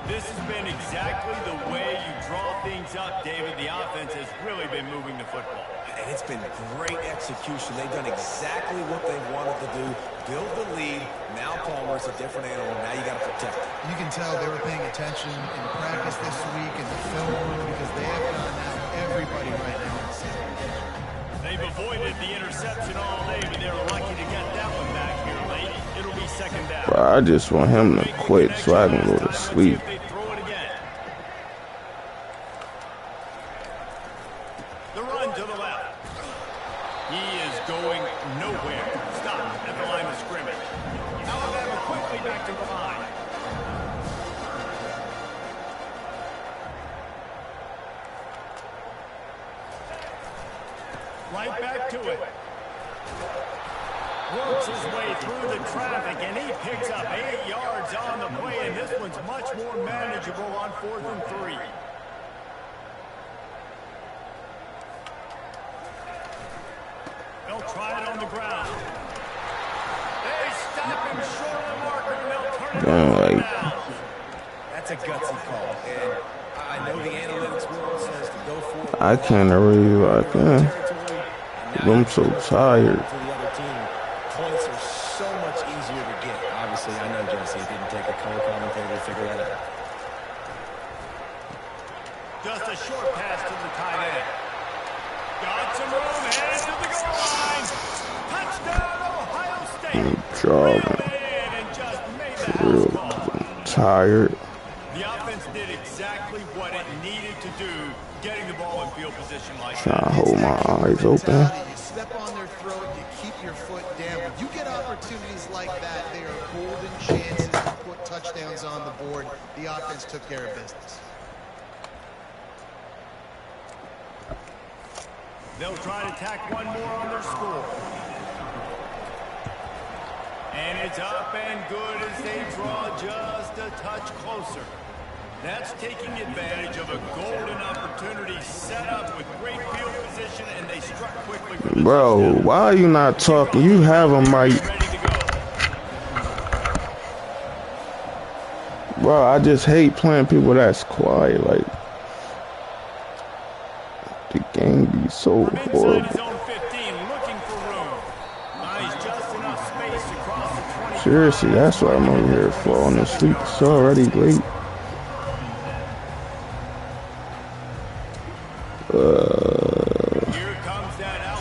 This has been exactly the way you draw things up, David. The offense has really been moving the football. And it's been great execution. They've done exactly what they wanted to do. Build the lead. Now Palmer's a different animal. Now you got to protect it. You can tell they were paying attention in practice this week in the film room because they have gotten out everybody right now in the center. They've avoided the interception all day, but they're lucky to get that one back here late. It'll be second down. Bro, I just want him to quit so I can go to sleep. nowhere. Stop at the line of scrimmage. Alabama quickly back to the line. Right back to it. Works his way through the traffic, and he picks up 8 yards on the play, and this one's much more manageable on 4th and 3. They'll try it on the ground. They stop him short of the marker, and they'll turn it over now. That's a gutsy call, and I know the analytics world says to go for it. I can't really like, I'm so tired. To the other team, points are so much easier to get. Obviously, I know, Jesse, it didn't take a color commentator to figure that out. Just a short pass to the tight end. Got some room, headed to the goal line. Touchdown, Ohio State. Good job, Reeled in and just made the house call. I'm tired. The offense did exactly what it needed to do, getting the ball in field position like Trying to that. hold my eyes open. You step on their throat, you keep your foot down. When you get opportunities like that, they are golden chances to put touchdowns on the board. The offense took care of business. They'll try to tack one more on their score. And it's up and good as they draw just a touch closer. That's taking advantage of a golden opportunity set up with great field position, and they struck quickly for the Bro, touchdown. why are you not talking? You have him right. Ready to go. Bro, I just hate playing people that's quiet. Like, the game be so From inside horrible. his own 15, looking for room. Nice, just enough space across the 20. Seriously, that's what I'm over here falling asleep. It's already late.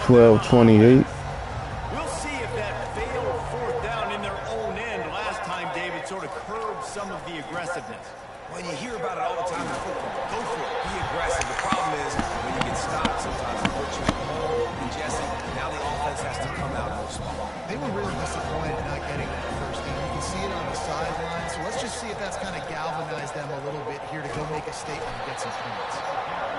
12:28. We'll see if that failed 4th down in their own end last time David sort of curbed some of the aggressiveness. Well, you hear about it all the time in football. Go for it. Be aggressive. The problem is when you get stopped, sometimes it puts you at home. And Jesse, now the offense has to come out and respond. They were really disappointed not getting that first down. You can see it on the sideline. So let's just see if that's kind of galvanized them a little bit here to go make a statement and get some points.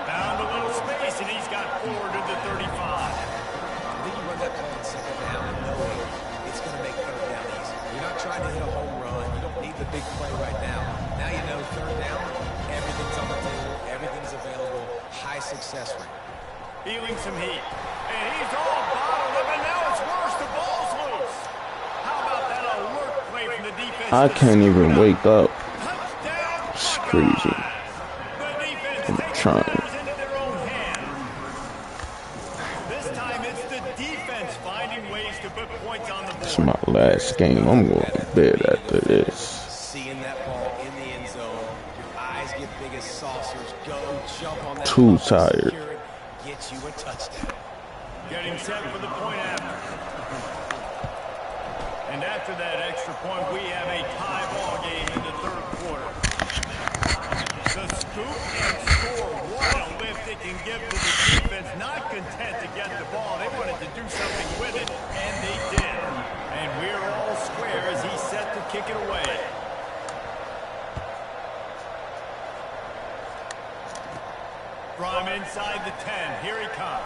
Found a little space, and he's got forward to the 35. I think you run that play on 2nd down and knowing it's going to make 3rd down easy. You're not trying to hit a home run. You don't need the big play right now. Now you know 3rd down, everything's on the table, everything's available, high success rate. Feeling some heat. And he's all bottled up, and now it's worse. The ball's loose. How about that alert play from the defense? I can't even wake up. Touchdown, It's crazy. The defense I'm taking trying. matters into their own hands. This time it's the defense finding ways to put points on the board. It's my last game. I'm going to bed after this. Seeing that ball in the end zone, your eyes get big as saucers. Go jump on that. Too ball, tired. secure it, get you a touchdown. Getting set for the point after. And after that extra point, we have a tie ball game in the 3rd quarter. The scoop and score. What a lift it can give to the defense. Not content to get the ball. They wanted to do something with it, and they did. And we're all square as he's set to kick it away. From inside the 10, here he comes.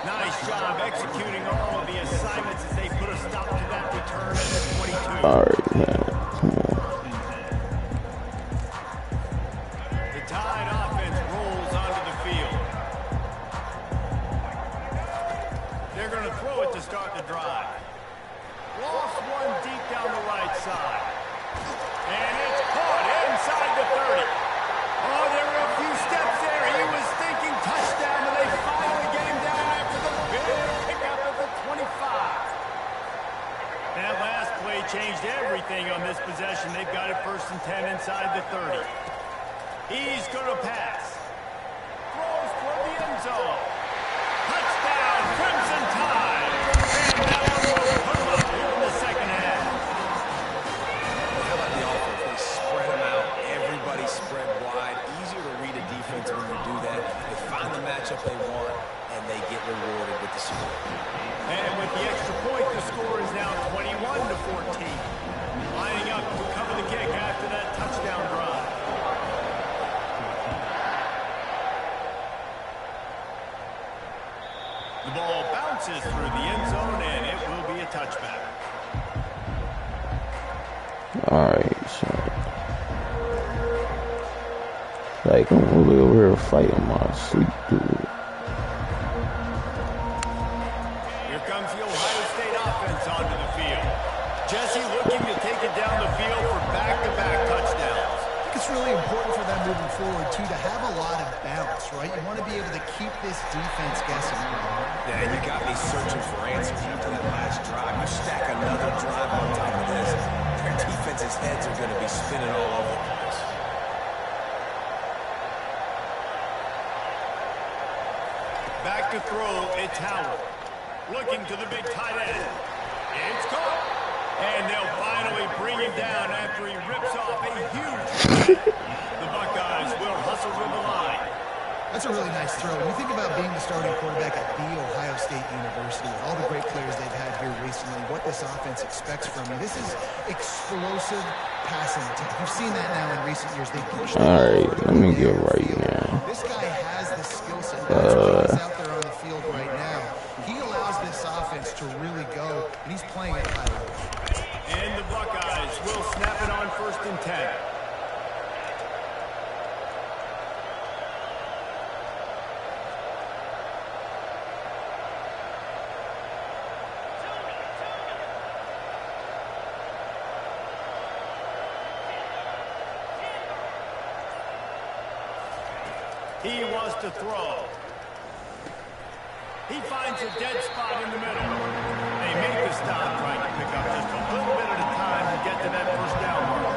Nice job executing all of the assignments as they put a stop to that return at the 22. All right, man. Come on. The Tide offense rolls onto the field. They're going to throw it to start the drive. Lost one deep down the right side. And it's caught inside the 30. Oh, there were a few steps there. He was thinking touchdown, and they finally get him down after the big pickup at the 25. That last play changed everything on this possession. They've got it 1st and 10 inside the 30. He's going to pass. Throws for the end zone. Touchdown, Crimson Tide. And that one will put him up here in the 2nd half. How about the offense? They spread them out. Everybody spread wide. Easier to read a defense when you do that. They find the matchup they want, and they get rewarded with the score. And with the extra point Alright, so. Like, I'm really over here fighting my sleep, dude. Here comes the Ohio State offense onto the field. Jesse looking to take it down the field for back-to-back touchdowns. I think it's really important for them moving forward, too, to have a lot of bounce, right? You want to be able to keep this defense guessing. Yeah, you got me searching for answers after that last drive. You stack another drive on top of this, their defense's heads are going to be spinning all over the place. Back to throw, it's Howard. Looking to the big tight end. It's caught. And they'll finally bring him down after he rips off a huge play. The Buckeyes will hustle to the line. That's a really nice throw. When you think about being the starting quarterback at the Ohio State University, all the great players they've had here recently, what this offense expects from you, this is explosive passing attack. You've seen that now in recent years. They push the ball. All right, let me get right now. This guy has the skill set. That's why he's out there on the field right now. He allows this offense to really go, and he's playing at a high level. And the Buckeyes will snap it on 1st and 10. He wants to throw. He finds a dead spot in the middle. They make the stop, trying to pick up just a little bit at a time to get to that 1st down mark.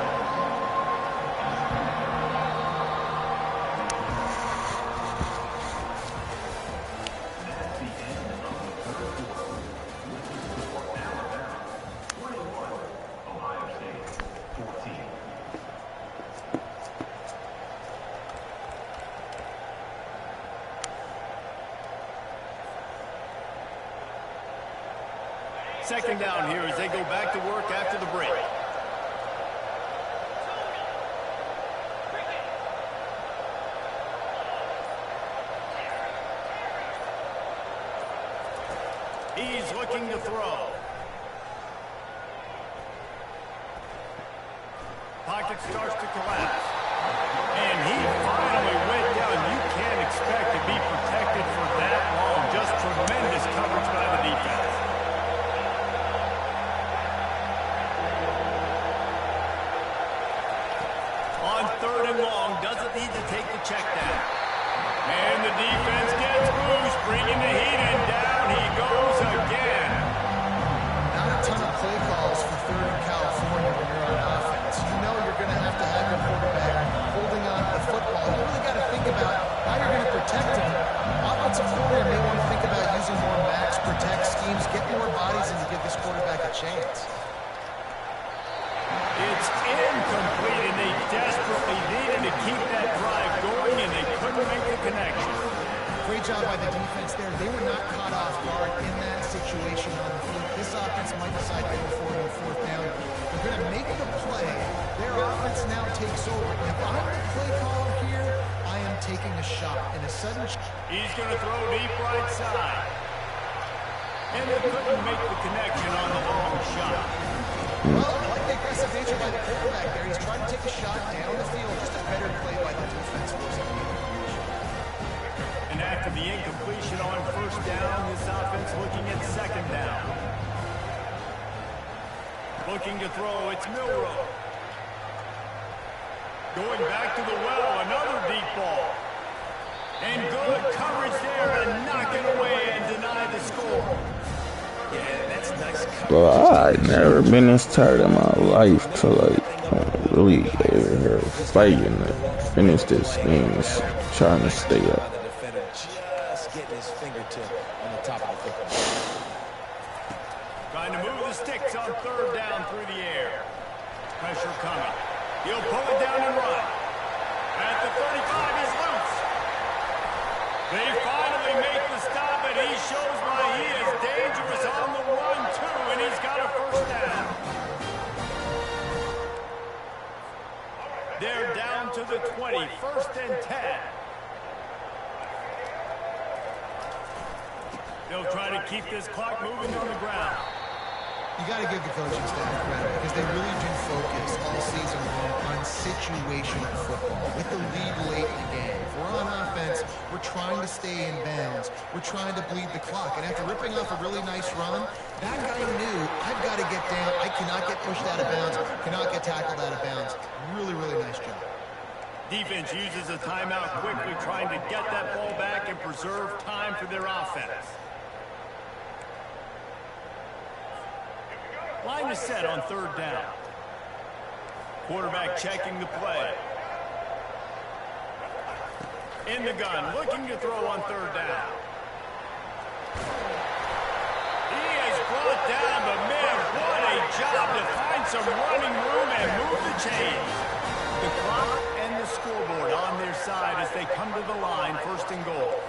Second down here as they go back to work after the break. He's looking to throw. Pocket starts to collapse. And he finally went down. You can't expect to be protected for that long. Just tremendous coverage by the defense. On 3rd and long, doesn't need to take the check down. And the defense gets loose, bringing the heat, and down he goes again. Not a ton of play calls for 3rd and California when you're on offense. You know you're going to have your quarterback holding on to the football. You really got to think about how you're going to protect him. Offensive coordinator may want to think about using more max protect schemes, get more bodies, and to give this quarterback a chance. It's incomplete, and they desperately needed to keep that drive going, and they couldn't make the connection. Great job by the defense there. They were not caught off guard in that situation on the field. This offense might decide to go for it on 4th down. They're going to make the play. Their offense now takes over. If I'm the play caller here, I am taking a shot. In a sudden He's going to throw deep right side. And they couldn't make the connection on the long shot. Well, like the aggressive nature by the quarterback there, he's trying to take a shot down the field. Just a better play by the defense forcing the incompletion. And after the incompletion on 1st down, this offense looking at 2nd down. Looking to throw, it's Milroe. Going back to the well, another deep ball. And good coverage there and knock it away and deny the score. Yeah, that's nice coverage. Bro, I've never been this tired in my life to like really fighting to finish this game, trying to stay up. The defender just getting his fingertip on the top of the football. Trying to move the sticks on 3rd down through the air. Pressure coming. He'll pull it down and run. At the 35, he's loose. They finally make the stop, and he shows why he is dangerous on the run, too, and he's got a 1st down. They're down to the 20, 1st and 10. They'll try to keep this clock moving on the ground. You got to give the coaching staff credit because they really do focus all season long on situational football. With the lead late in the game, if we're on offense, we're trying to stay in bounds. We're trying to bleed the clock. And after ripping off a really nice run, that guy knew, I've got to get down. I cannot get pushed out of bounds, cannot get tackled out of bounds. Really, really nice job. Defense uses a timeout quickly, trying to get that ball back and preserve time for their offense. Line is set on third down. Quarterback checking the play. In the gun, looking to throw on third down. He is brought down, but man, what a job to find some running room and move the chains. The clock and the scoreboard on their side as they come to the line, first and goal.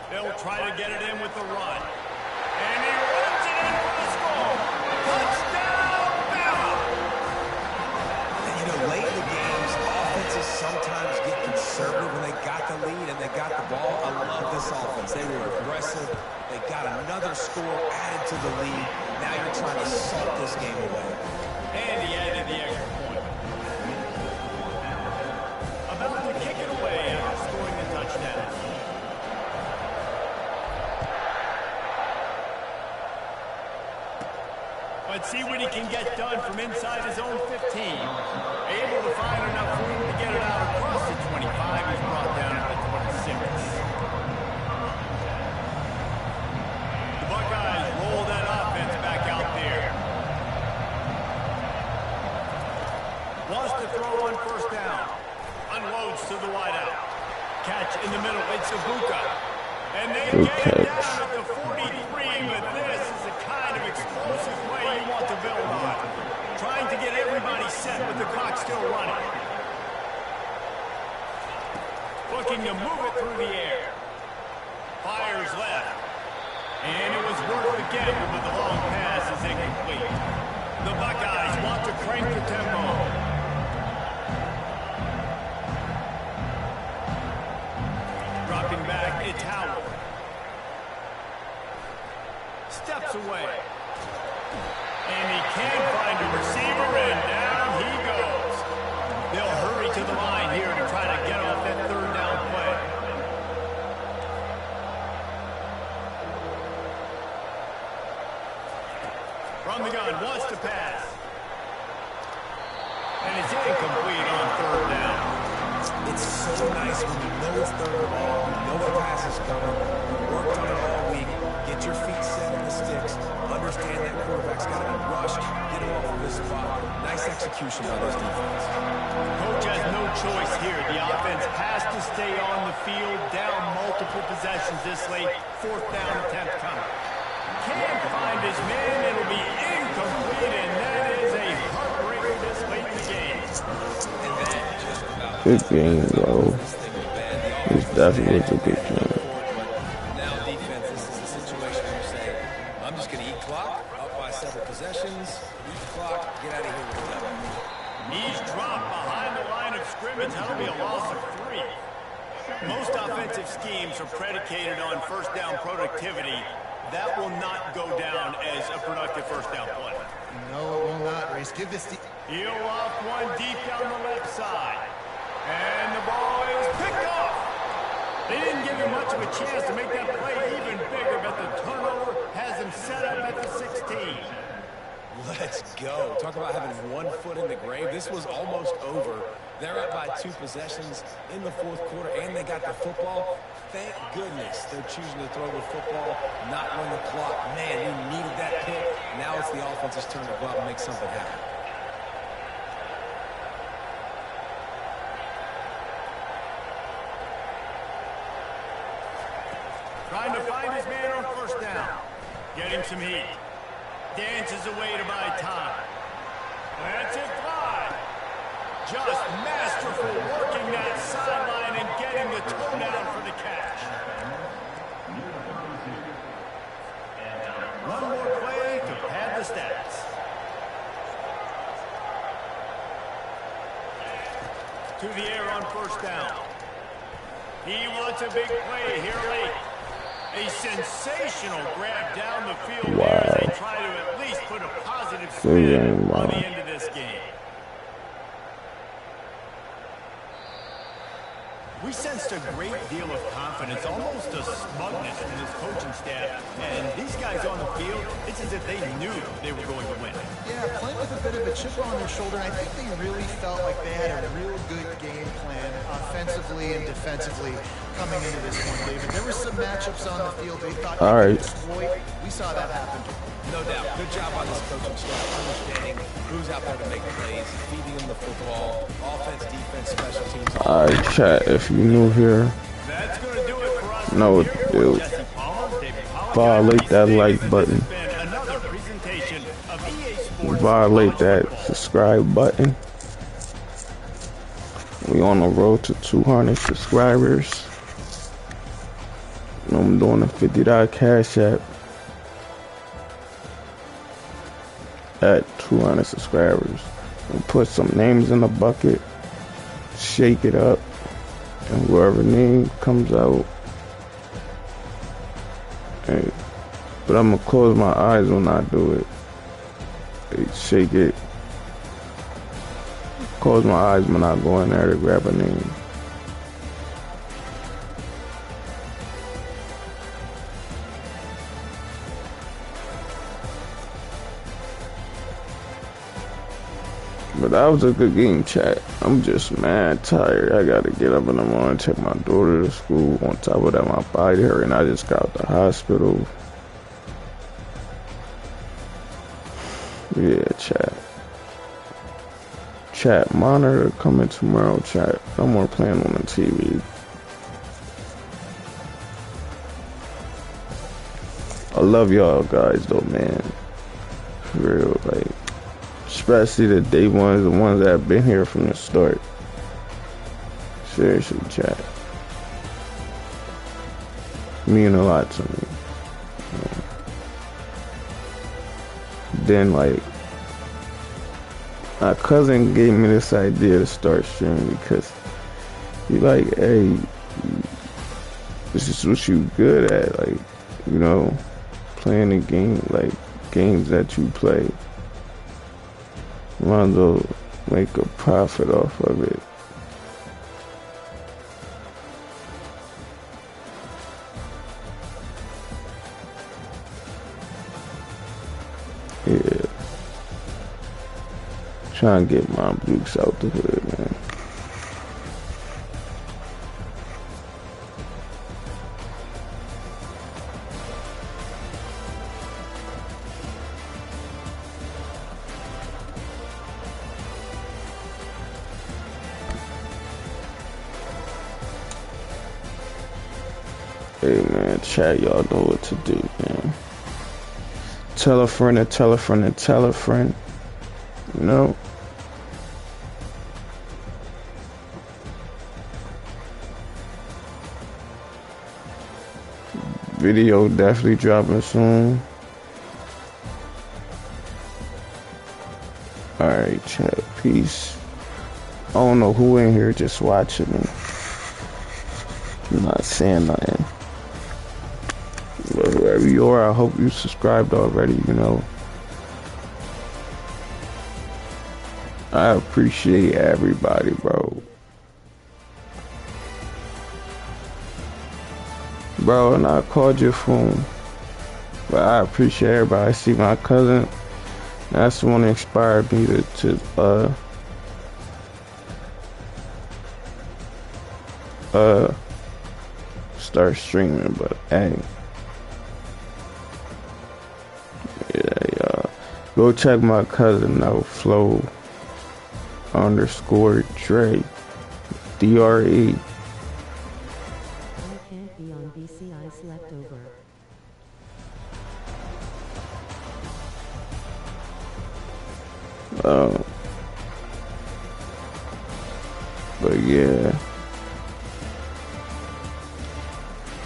They'll try to get it in with the run. And he runs it in for the score. Touchdown, Bama! And you know, late in the games, offenses sometimes get conservative when they got the lead and they got the ball. I love this offense. They were aggressive. They got another score added to the lead. Now you're trying to salt this game away. And he added the extra point. About to kick it away after scoring the touchdown. Let's see what he can get done from inside his own 15. Able to find enough room to get it out across the 25. He's brought down at the 26. The Buckeyes roll that offense back out there. Wants to throw on first down. Unloads to the wideout. Catch in the middle. It's Ibuka. And they get it down at the 43, but this is the kind of explosive play you want to build on. Trying to get everybody set with the clock still running. Looking to move it through the air. Fires left. And it was worth again, but the long pass is incomplete. The Buckeyes want to crank the tempo. Dropping back, it's Howard. Steps away. And he can't find a receiver, and down he goes. They'll hurry to the line here to try to get off that third down play. From the gun, wants to pass. And it's incomplete on third down. It's so nice when you know it's third and long, you know the pass is coming, you worked on it all week, get your feet set in the sticks, understand that quarterback's got to be rushed, get him off of this spot. Nice execution by this defense. Coach has no choice here. The offense has to stay on the field, down multiple possessions this late. Fourth down attempt coming. Can't find his man. It'll be incomplete, and that is a heartbreaker this late in the game. And that just about Good game, bro. This definitely was a good game. now defense, this is the situation where you say, I'm just going to eat clock, up by several possessions, eat clock, get out of here with the W. Knees dropped behind the line of scrimmage. That'll be a loss of 3. Most offensive schemes are predicated on first down productivity. That will not go down as a productive first down play. No, it will not, Reese. Give this... He'll off one deep down the left side. And the ball is picked off. They didn't give him much of a chance to make that play even bigger, but the turnover has him set up at the 16. Let's go. Talk about having one foot in the grave. This was almost over. They're up by 2 possessions in the fourth quarter, and they got the football. Thank goodness they're choosing to throw the football, not run the clock. Man, we needed that pick. Now it's the offense's turn to go out and make something happen. Trying to find his man on first down. Getting some heat. Dances away to buy time. That's it, fly. Just masterful working that sideline and getting the toe down for the catch. One more play to pad the stats. To the air on first down. He wants a big play here late. A sensational grab down the field there as they try to at least put a positive spin on the end of this game. We sensed a great deal of confidence, almost a smugness from this coaching staff. And these guys on the field, it's as if they knew they were going to win. Yeah, playing with a bit of a chip on their shoulder. I think they really felt like they had a real good game plan offensively and defensively coming into this one, David. There were some matchups on the field they thought they could exploit. We saw that happen. No doubt. Good job on this coaching staff, understanding who's out there to make plays, feeding them the football, offense, defense, special teams. All right, chat, if you new here, That's gonna do it for us. know what to do. Violate that like button. Violate that subscribe button. We on the road to 200 subscribers. I'm doing a $50 cash app at 200 subscribers. And put some names in the bucket, shake it up, and whoever name comes out. Hey, but I'm gonna close my eyes when I do it. Hey, shake it. Close my eyes when I go in there to grab a name. But that was a good game, chat. I'm just mad tired. I gotta get up in the morning, take my daughter to school. On top of that, my body hurt, and I just got out the hospital. Yeah, chat. Chat, monitor coming tomorrow, chat. No more playing on the TV. I love y'all guys, though, man. For real, like. Especially the day ones, the ones that have been here from the start. Seriously, chat. Mean a lot to me. Then, like, my cousin gave me this idea to start streaming because he like, hey, this is what you good at, like, you know, playing the game, like, games that you play. Might as well make a profit off of it. Yeah. Trying to get my Dukes out the hood, man. Hey man, chat, y'all know what to do, man. Tell a friend and tell a friend and tell a friend. You know? Video definitely dropping soon. Alright, chat, peace. I don't know who in here just watching me. I'm not saying nothing. But whoever you are, I hope you subscribed already, you know. I appreciate everybody, bro. Bro, and I called your phone. But I appreciate everybody. I see my cousin. That's the one that inspired me to start streaming, but hey. Yeah, go check my cousin out, Flo _ Dre, DRE. Can't be on BCI's leftover. But yeah,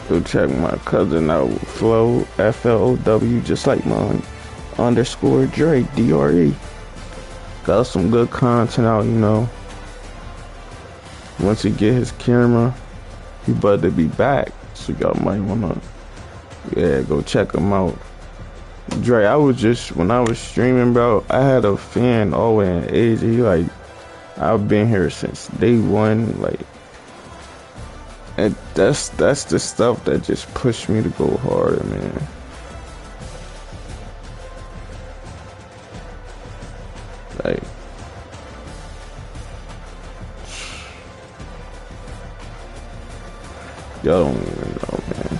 go check my cousin out, Flo, FLOW, just like mine, _ Dre, DRE. Got some good content out, you know. Once he get his camera, He about to be back, so y'all might wanna, go check him out. Dre, when I was streaming, bro, I had a fan all the way in Asia. He like, I've been here since day one, like, and that's the stuff that just pushed me to go harder, man. Like, y'all don't even know, man.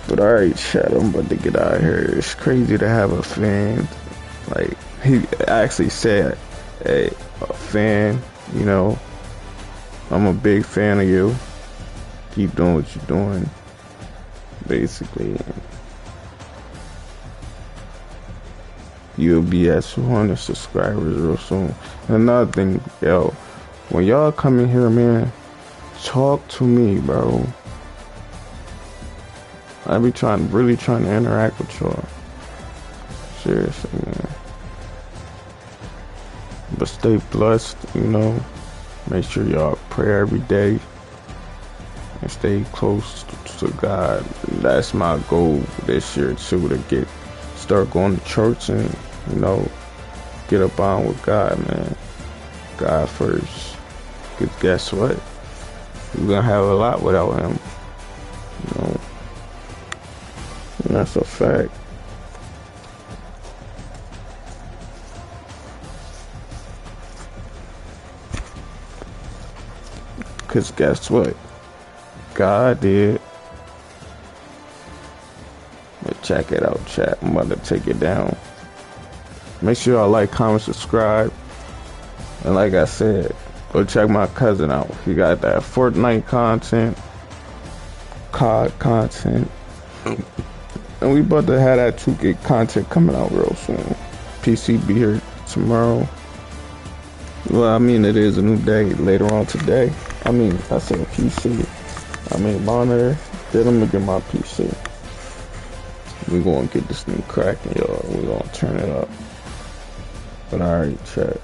But alright, chat, I'm about to get out of here. It's crazy to have a fan. Like, he actually said, hey, a fan, you know, I'm a big fan of you. Keep doing what you're doing, basically. You'll be at 200 subscribers real soon. And another thing, yo, when y'all come in here, man, talk to me, bro. I be really trying to interact with y'all. Seriously, man. But stay blessed, you know. Make sure y'all pray every day and stay close to God. That's my goal this year too, to start going to church and, you know, get up on with God, man. God first. Because guess what? We're gonna have a lot without him. You know. And that's a fact. Because guess what? God did. But check it out, chat. I'm about to take it down. Make sure y'all like, comment, subscribe. And like I said, go check my cousin out. He got that Fortnite content, COD content. And we about to have that 2K content coming out real soon. PC be here tomorrow. Well, I mean, it is a new day later on today. I said PC. Monitor. Then I'm gonna get my PC. We gonna get this thing cracking, y'all. We gonna turn it up. But alright, chat.